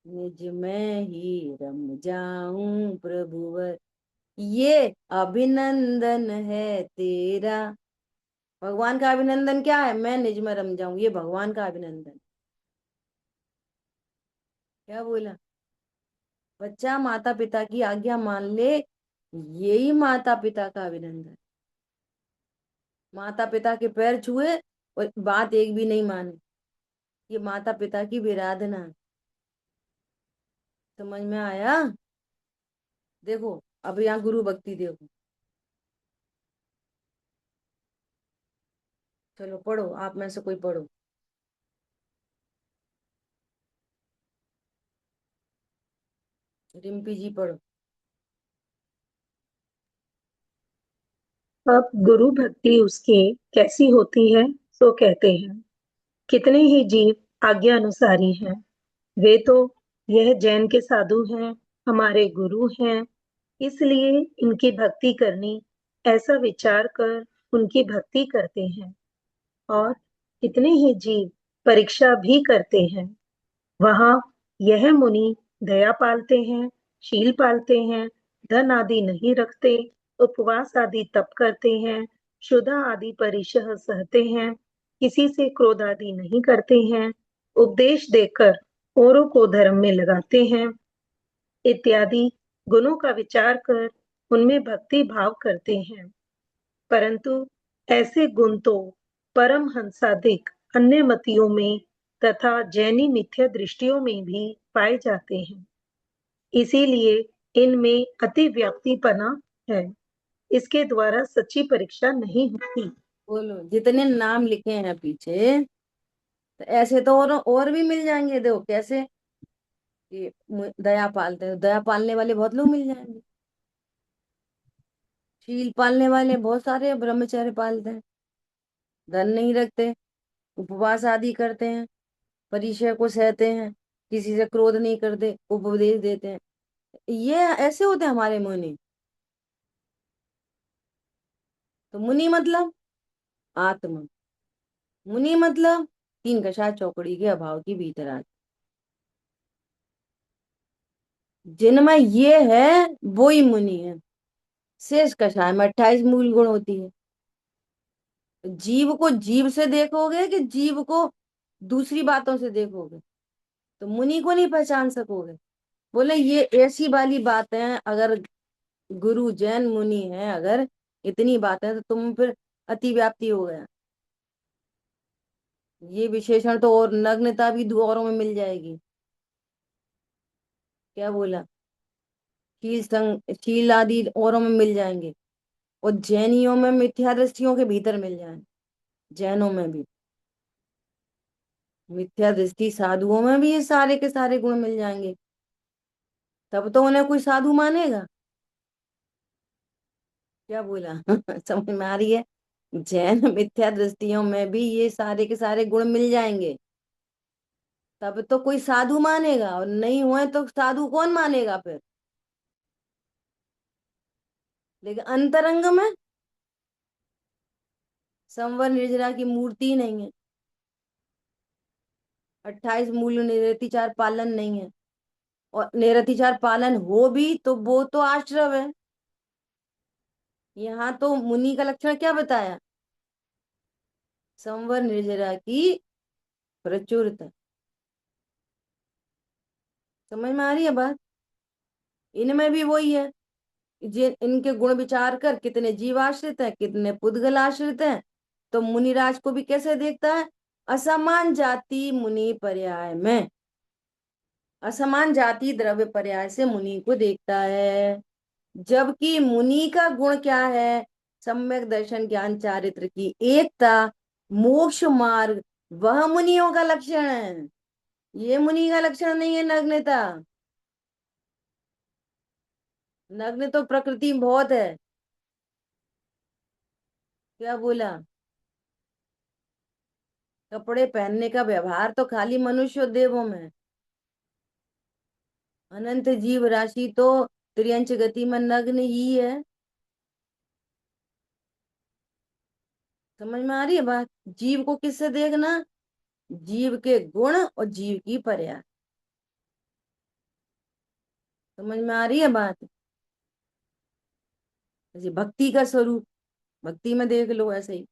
निज में ही रम जाऊं प्रभुवर, ये अभिनंदन है तेरा। भगवान का अभिनंदन क्या है? मैं निज में रम जाऊं, ये भगवान का अभिनंदन। क्या बोला? बच्चा माता पिता की आज्ञा मान ले, यही माता पिता का अभिनंदन। माता पिता के पैर छुए और बात एक भी नहीं माने, ये माता पिता की विराधना है। समझ में आया? देखो, अब यहाँ गुरु भक्ति देखो। चलो पढ़ो, आप में से कोई पढ़ो। रिम्पी जी पढ़ो। अब गुरु भक्ति उसकी कैसी होती है, सो कहते हैं। कितने ही जीव आज्ञा अनुसारी हैं, वे तो यह जैन के साधु हैं, हमारे गुरु हैं, इसलिए इनकी भक्ति करनी ऐसा विचार कर उनकी भक्ति करते हैं और कितने ही जीव परीक्षा भी करते हैं। वहां यह मुनि दया पालते हैं, शील पालते हैं, धन आदि नहीं रखते, उपवास आदि तप करते हैं, क्षुधा आदि परिशह सहते हैं, किसी से क्रोध आदि नहीं करते हैं, उपदेश देकर औरों को धर्म में लगाते हैं, इत्यादि गुणों का विचार कर उनमें भक्ति भाव करते हैं। परंतु ऐसे गुण तो परमहंसादिक अन्य मतियों में तथा जैनी मिथ्या दृष्टियों में भी पाए जाते हैं। इसीलिए इनमें अति व्याप्तिपना है। इसके द्वारा सच्ची परीक्षा नहीं होती। बोलो, जितने नाम लिखे हैं पीछे, तो ऐसे तो और भी मिल जाएंगे। देखो कैसे कि दया पालते हैं, दया पालने वाले बहुत लोग मिल जाएंगे। शील पालने वाले बहुत सारे, ब्रह्मचर्य पालते हैं, धन नहीं रखते, उपवास आदि करते हैं, परिचय को सहते हैं, किसी से क्रोध नहीं करते, उपदेश देते हैं। ये ऐसे होते हैं हमारे मुनि। तो मुनि मतलब आत्मा, मुनि मतलब तीन कषाय चौकड़ी के अभाव की भीतर। जिनमें ये है वो ही मुनि है। शेष कषाय में 28 मूल गुण होती है। जीव को जीव से देखोगे कि जीव को दूसरी बातों से देखोगे, तो मुनि को नहीं पहचान सकोगे। बोले ये ऐसी वाली बात है, अगर गुरु जैन मुनि है, अगर इतनी बातें, तो तुम फिर अति व्याप्ति हो गया। ये विशेषण तो और नग्नता भी औरों में मिल जाएगी। क्या बोला? शील आदि औरों में मिल जाएंगे, और जैनियों में मिथ्या दृष्टियों के भीतर मिल जाए। जैनों में भी मिथ्या दृष्टि, साधुओं में भी ये सारे के सारे गुण मिल जाएंगे। तब तो उन्हें कोई साधु मानेगा। क्या बोला? समझ में आ रही है? जैन मिथ्या दृष्टियों में भी ये सारे के सारे गुण मिल जाएंगे, तब तो कोई साधु मानेगा। और नहीं हुए तो साधु कौन मानेगा फिर? लेकिन अंतरंग में संवर निर्जरा की मूर्ति नहीं है, 28 मूल निरतिचार पालन नहीं है, और निरतिचार पालन हो भी तो वो तो आश्रव है। यहाँ तो मुनि का लक्षण क्या बताया? संवर निर्जरा की प्रचुरता। समझ में आ रही है बात? इनमें भी वही है। इनके गुण विचार कर कितने जीव आश्रित है, कितने पुद्गल आश्रित है, तो मुनिराज को भी कैसे देखता है? असमान जाति मुनि पर्याय में, असमान जाति द्रव्य पर्याय से मुनि को देखता है। जबकि मुनि का गुण क्या है? सम्यक दर्शन ज्ञान चारित्र की एकता, मोक्ष मार्ग, वह मुनियों का लक्षण है। ये मुनि का लक्षण नहीं है नग्नता। नग्न तो प्रकृति में बहुत है। क्या बोला? कपड़े पहनने का व्यवहार तो खाली मनुष्य और देवों में है। अनंत जीव राशि तो त्रियंच गति में नग्न ही है। समझ में आ रही है बात? जीव को किससे देखना? जीव के गुण और जीव की पर्याय। समझ में आ रही है बात? जैसे भक्ति का स्वरूप, भक्ति में देख लो ऐसे ही।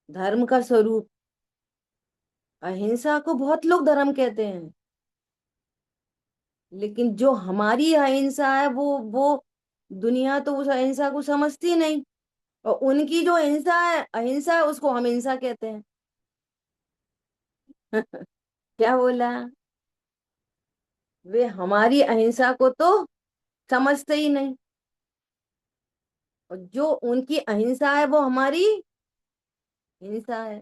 धर्म का स्वरूप, अहिंसा को बहुत लोग धर्म कहते हैं, लेकिन जो हमारी अहिंसा है वो दुनिया तो उस अहिंसा को समझती नहीं। और उनकी जो हिंसा है, अहिंसा है, उसको हम हिंसा कहते हैं। क्या बोला? वे हमारी अहिंसा को तो समझते ही नहीं, और जो उनकी अहिंसा है वो हमारी हिंसा है।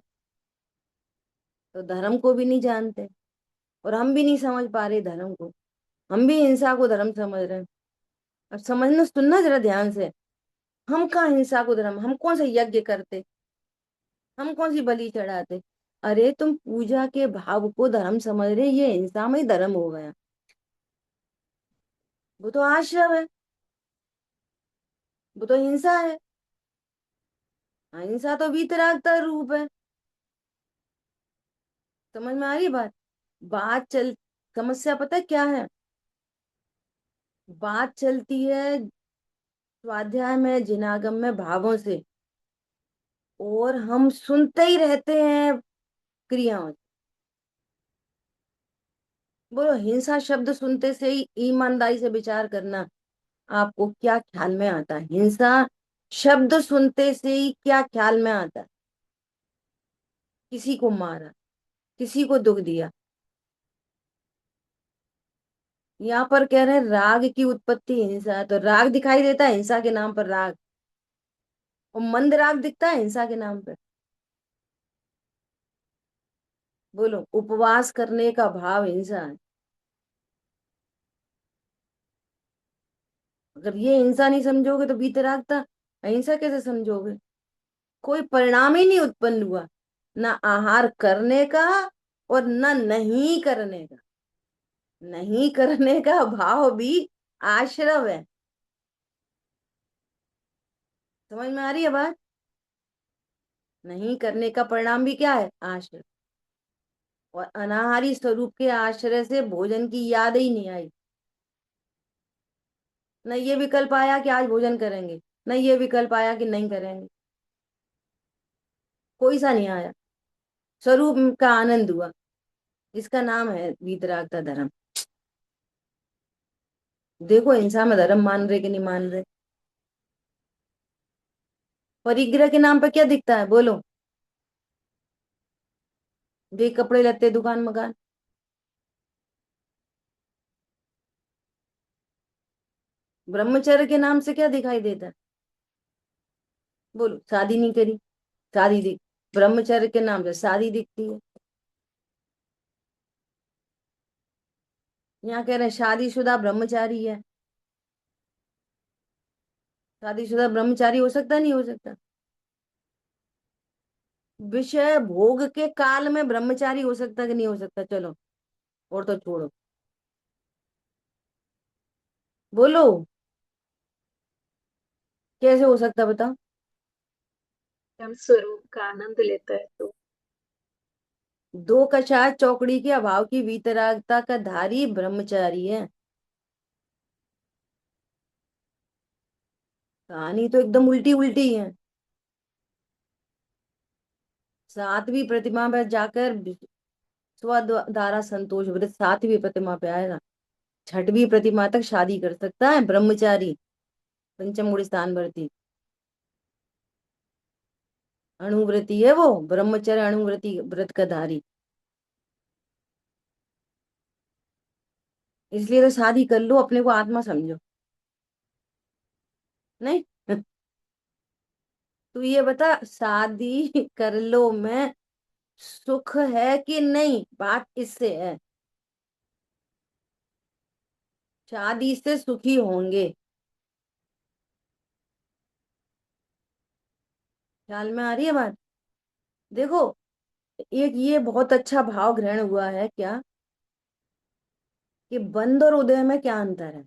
तो धर्म को भी नहीं जानते, और हम भी नहीं समझ पा रहे धर्म को। हम भी हिंसा को धर्म समझ रहे हैं। अब समझना, सुनना जरा ध्यान से। हम कहाँ हिंसा को धर्म, हम कौन सा यज्ञ करते, हम कौन सी बलि चढ़ाते? अरे तुम पूजा के भाव को धर्म समझ रहे, ये हिंसा में ही धर्म हो गया। वो तो आश्रम है। वो तो हिंसा है। अहिंसा तो वीतरागता रूप है। समझ में आ रही है बात? बात चल समस्या पता है क्या है? बात चलती है स्वाध्याय में, जिनागम में भावों से, और हम सुनते ही रहते हैं क्रियाओं से। बोलो, हिंसा शब्द सुनते से ही ईमानदारी से विचार करना, आपको क्या ख्याल में आता है? हिंसा शब्द सुनते से ही क्या ख्याल में आता है? किसी को मारा, किसी को दुख दिया। यहाँ पर कह रहे हैं राग की उत्पत्ति हिंसा है, तो राग दिखाई देता है हिंसा के नाम पर राग, और मंद राग दिखता है हिंसा के नाम पर। बोलो, उपवास करने का भाव हिंसा है। अगर ये हिंसा नहीं समझोगे तो वीतरागता अहिंसा कैसे समझोगे? कोई परिणाम ही नहीं उत्पन्न हुआ, ना आहार करने का और ना नहीं करने का। नहीं करने का भाव भी आश्रव है। समझ में आ रही है बात? नहीं करने का परिणाम भी क्या है? आश्रय। और अनाहारी स्वरूप के आश्रय से भोजन की याद ही नहीं आई। न ये विकल्प आया कि आज भोजन करेंगे, न ये विकल्प आया कि नहीं करेंगे। कोई सा नहीं आया। स्वरूप का आनंद हुआ। इसका नाम है वीतरागता धर्म। देखो, हिंसा में धर्म मान रहे कि नहीं मान रहे? परिग्रह के नाम पर क्या दिखता है? बोलो। वे कपड़े लत्ते, दुकान मकान। ब्रह्मचर्य के नाम से क्या दिखाई देता है? बोलो, शादी नहीं करी, शादी दिख ब्रह्मचर्य के नाम से शादी दिखती है। यहाँ कह रहे हैं शादीशुदा ब्रह्मचारी है। शादीशुदा ब्रह्मचारी हो सकता नहीं हो सकता? विषय भोग के काल में ब्रह्मचारी हो सकता कि नहीं हो सकता? चलो, और तो छोड़ो। बोलो, कैसे हो सकता बताओ? हम स्वरूप का आनंद लेता है तो। दो कछार चौकड़ी के अभाव की वीतरागता का धारी ब्रह्मचारी है। कहानी तो एकदम उल्टी उल्टी है। सातवीं प्रतिमा पर जाकर स्वद्वारा संतोष व्रत सातवीं प्रतिमा पे आएगा। छठवीं प्रतिमा तक शादी कर सकता है ब्रह्मचारी, पंचम गुण स्थान भरती। अणुव्रती है वो, ब्रह्मचर्य अणुव्रती व्रत का धारी। इसलिए तो शादी कर लो, अपने को आत्मा समझो। नहीं तू ये बता, शादी कर लो में सुख है कि नहीं? बात इससे है। शादी से सुखी होंगे। ख्याल में आ रही है बात? देखो, एक ये बहुत अच्छा भाव ग्रहण हुआ है क्या, कि बंद और उदय में क्या अंतर है?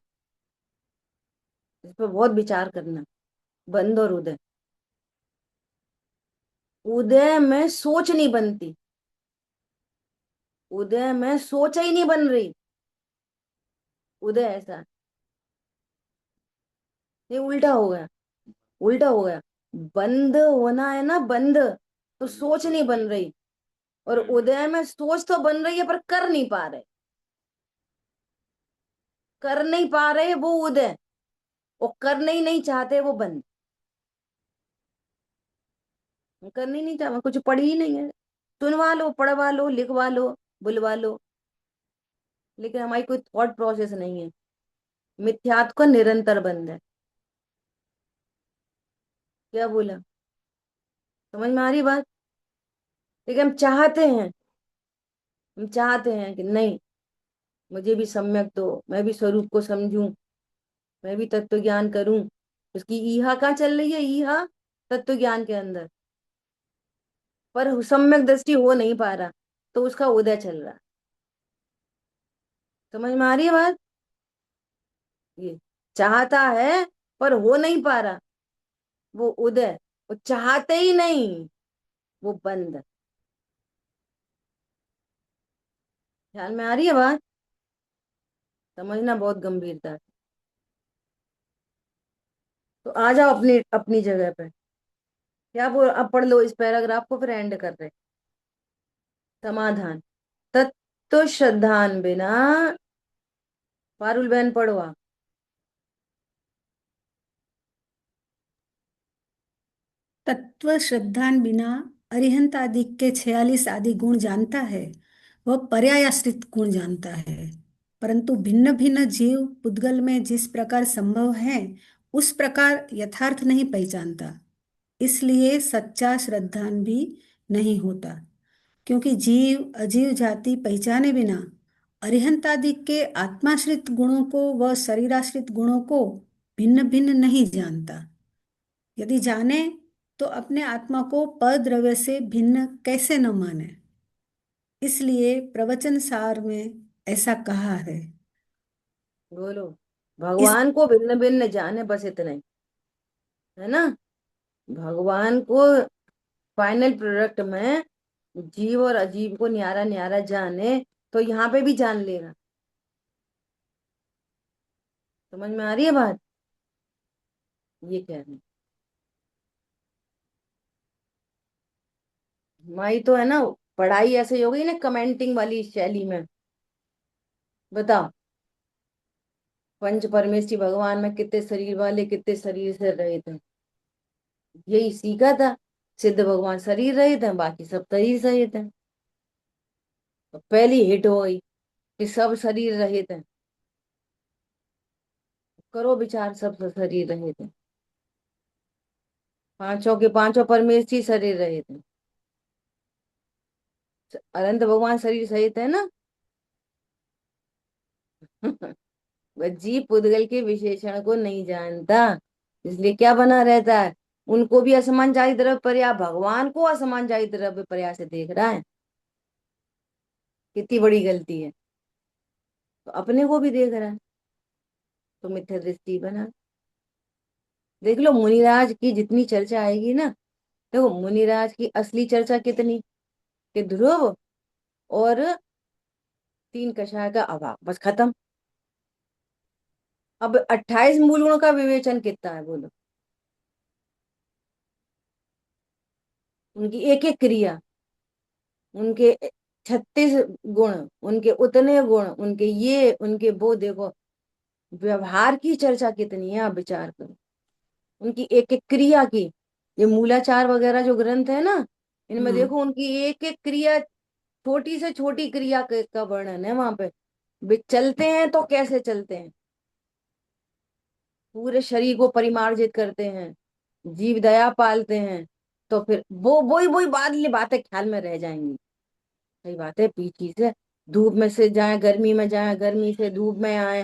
इस पर बहुत विचार करना। बंद और उदय। उदय में सोच नहीं बनती। उदय में सोच ही नहीं बन रही। उदय ऐसा, ये उल्टा हो गया। उल्टा हो गया। बंद होना है ना, बंद, तो सोच नहीं बन रही। और उदय में सोच तो बन रही है पर कर नहीं पा रहे। कर नहीं पा रहे वो उदय, और करने ही नहीं चाहते वो बंद। करनी नहीं चाहते, कुछ पढ़ी ही नहीं है। सुनवा लो, पढ़वा लो, लिखवा लो, बुलवा लो, लेकिन हमारी कोई थॉट प्रोसेस नहीं है। मिथ्यात्व का निरंतर बंद है। क्या बोला? समझ में आ रही बात? लेकिन हम चाहते हैं कि नहीं, मुझे भी सम्यक दो, मैं भी स्वरूप को समझूं, मैं भी तत्व ज्ञान करूं। उसकी ईहा कहाँ चल रही है? ईहा तत्व ज्ञान के अंदर, पर सम्यक दृष्टि हो नहीं पा रहा, तो उसका उदय चल रहा है। समझ में आ रही है बात? ये चाहता है पर हो नहीं पा रहा, वो उदय, वो चाहते ही नहीं, वो बंद। ख्याल में आ रही है बात? समझना बहुत गंभीरता है। तो आ जाओ अपनी अपनी जगह पे। क्या बोल, अब पढ़ लो इस पैराग्राफ को, फिर एंड कर रहे। समाधान। तत्व श्रद्धान बिना, पारुल बहन पढ़ो आप। तत्व श्रद्धान बिना अरिहंत आदि के 46 आदि गुण जानता है, वह पर्यायाश्रित गुण जानता है। परंतु भिन्न भिन्न जीव पुद्गल में जिस प्रकार संभव है, उस प्रकार यथार्थ नहीं पहचानता। इसलिए सच्चा श्रद्धान भी नहीं होता, क्योंकि जीव अजीव जाति पहचाने बिना अरिहंत आदि के आत्माश्रित गुणों को व शरीराश्रित गुणों को भिन्न भिन्न नहीं जानता। यदि जाने तो अपने आत्मा को पर द्रव्य से भिन्न कैसे न माने। इसलिए प्रवचन सार में ऐसा कहा है। बोलो। इस भगवान को भिन्न भिन्न जाने, बस इतना ही, है ना। भगवान को फाइनल प्रोडक्ट में जीव और अजीव को न्यारा न्यारा जाने, तो यहाँ पे भी जान लेगा। समझ में आ रही है बात? ये कह रहे हैं। हमारी तो है ना, पढ़ाई ऐसे हो गई ना कमेंटिंग वाली शैली में। बताओ, पंच परमेष्ठी भगवान में कितने शरीर वाले, कितने शरीर से रहित हैं, यही सीखा था। सिद्ध भगवान शरीर रहित हैं, बाकी सब शरीर सहित हैं। तो पहली हिट हो गई कि सब शरीर रहित हैं। करो विचार, सब शरीर रहित हैं। पांचों के पांचों परमेष्ठी शरीर रहित हैं। अनंत भगवान शरीर सहित है ना। वह जीव पुद्गल के विशेषण को नहीं जानता, इसलिए क्या बना रहता है, उनको भी असमान जाति द्रव्य पर्याय, भगवान को असमान जाति द्रव्य पर्याय से देख रहा है। कितनी बड़ी गलती है। तो अपने को भी देख रहा है, तो मिथ्या दृष्टि बना। देख लो मुनिराज की जितनी चर्चा आएगी ना, देखो मुनिराज की असली चर्चा कितनी, कि ध्रुव और तीन कषाय का अभाव, बस खत्म। अब 28 मूल गुण का विवेचन कितना है बोलो। उनकी एक एक क्रिया, उनके 36 गुण, उनके उतने गुण, उनके ये उनके वो, देखो व्यवहार की चर्चा कितनी है, आप विचार करो। उनकी एक एक क्रिया की, ये मूलाचार वगैरह जो ग्रंथ है ना, इनमें हाँ। देखो उनकी एक एक क्रिया, छोटी से छोटी क्रिया का वर्णन है वहां पे। वे चलते हैं तो कैसे चलते हैं, पूरे शरीर को परिमार्जित करते हैं, जीव दया पालते हैं। तो फिर वो वही वही बादली बातें ख्याल में रह जाएंगी। सही बात है, पीछी से धूप में से जाए, गर्मी में जाए, गर्मी से धूप में आए,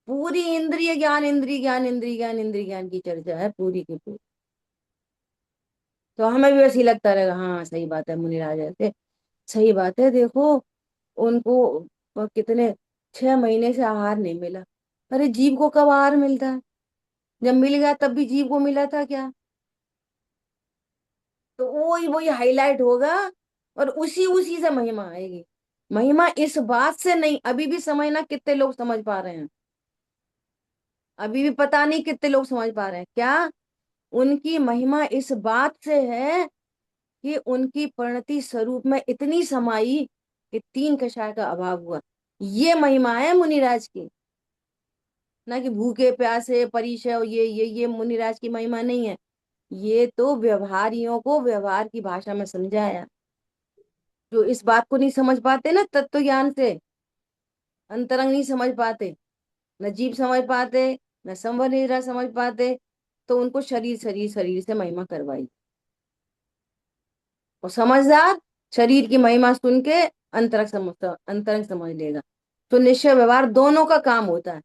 पूरी इंद्रिय ज्ञान, इंद्रिय ज्ञान, इंद्रिय ज्ञान, इंद्रिय ज्ञान की चर्चा है पूरी की पूरी। तो हमें भी वैसे ही लगता रहेगा, हाँ सही बात है, मुनिराज ऐसे। सही बात है, देखो उनको वो कितने 6 महीने से आहार नहीं मिला। अरे जीव को कब आहार मिलता है? जब मिल गया तब भी जीव को मिला था क्या? तो वही वही हाईलाइट होगा, और उसी उसी से महिमा आएगी। महिमा इस बात से नहीं, अभी भी समझना कितने लोग समझ पा रहे हैं, अभी भी पता नहीं कितने लोग समझ पा रहे हैं क्या। उनकी महिमा इस बात से है कि उनकी परिणति स्वरूप में इतनी समाई कि तीन कषाय का अभाव हुआ। ये महिमा है मुनिराज की, ना कि भूखे प्यासे परिचय, ये मुनिराज की महिमा नहीं है। ये तो व्यवहारियों को व्यवहार की भाषा में समझाया। जो इस बात को नहीं समझ पाते ना तत्व ज्ञान से, अंतरंग नहीं समझ पाते, न जीव समझ पाते, न संवर निद्रा समझ पाते, तो उनको शरीर शरीर शरीर से महिमा करवाई। और समझदार शरीर की महिमा सुन के अंतरंग समझ लेगा। तो निश्चय व्यवहार दोनों का काम होता है।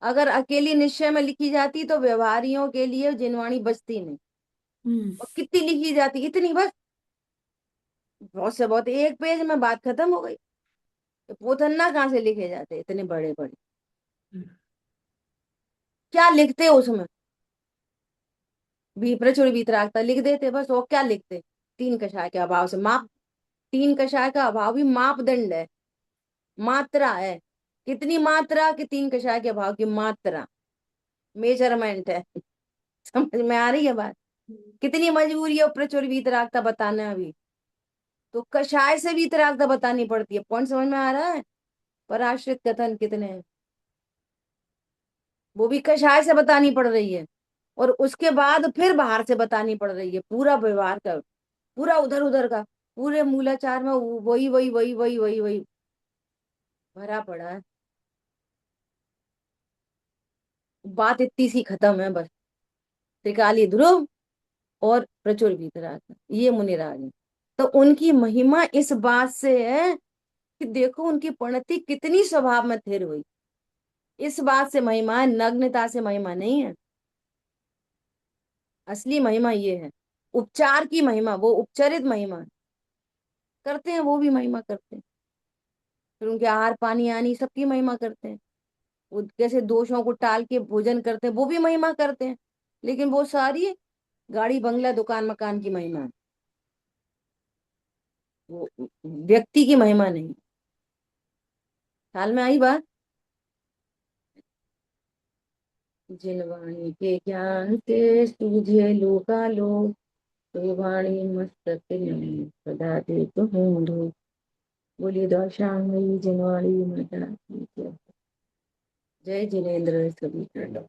अगर अकेली निश्चय में लिखी जाती तो व्यवहारियों के लिए जिनवाणी बचती नहीं। हम्म। और कितनी लिखी जाती, इतनी बस, बहुत से बहुत, एक पेज में बात खत्म हो गई। तो पोथन्ना कहाँ से लिखे जाते इतने बड़े बड़े, क्या लिखते उसमें? प्रचुर वीतरागता लिख देते बस, और क्या लिखते? तीन कषाय के अभाव से माप, तीन कषाय का अभाव भी मापदंड है, मात्रा है। कितनी मात्रा? कि तीन कषाय के अभाव की मात्रा, मेजरमेंट है। समझ में आ रही है बात? कितनी मजबूरी है प्रचुर वीतरागता बताना अभी, तो कषाय से वीतरागता बतानी पड़ती है। पॉइंट समझ में आ रहा है? पराश्रित कथन कितने हैं, वो भी कषाय से बतानी पड़ रही है, और उसके बाद फिर बाहर से बतानी पड़ रही है, पूरा व्यवहार का, पूरा उधर उधर का, पूरे मूलाचार में वही वही वही वही वही वही भरा पड़ा है। बात इतनी सी खत्म है बस। त्रिकाली ध्रुव और प्रचुर वीतराग, ये मुनिराज हैं। तो उनकी महिमा इस बात से है कि देखो उनकी परिणति कितनी स्वभाव में स्थिर हुई, इस बात से महिमा है, नग्नता से महिमा नहीं है। असली महिमा ये है, उपचार की महिमा, वो उपचरित महिमा करते हैं, वो भी महिमा करते हैं। फिर उनके आहार पानी आनी सबकी महिमा करते हैं, वो कैसे दोषों को टाल के भोजन करते हैं, वो भी महिमा करते हैं। लेकिन वो सारी गाड़ी बंगला दुकान मकान की महिमा है, वो व्यक्ति की महिमा नहीं। ख्याल में आई बात? जिन वाणी के ज्ञान से सूझे लोकालोक, तो वाणी मस्तक नहीं सदा दे तो होंदो। बोलिए दौशांगी जिनवाणी माता की जय। जय जिनेन्द्र सभी का।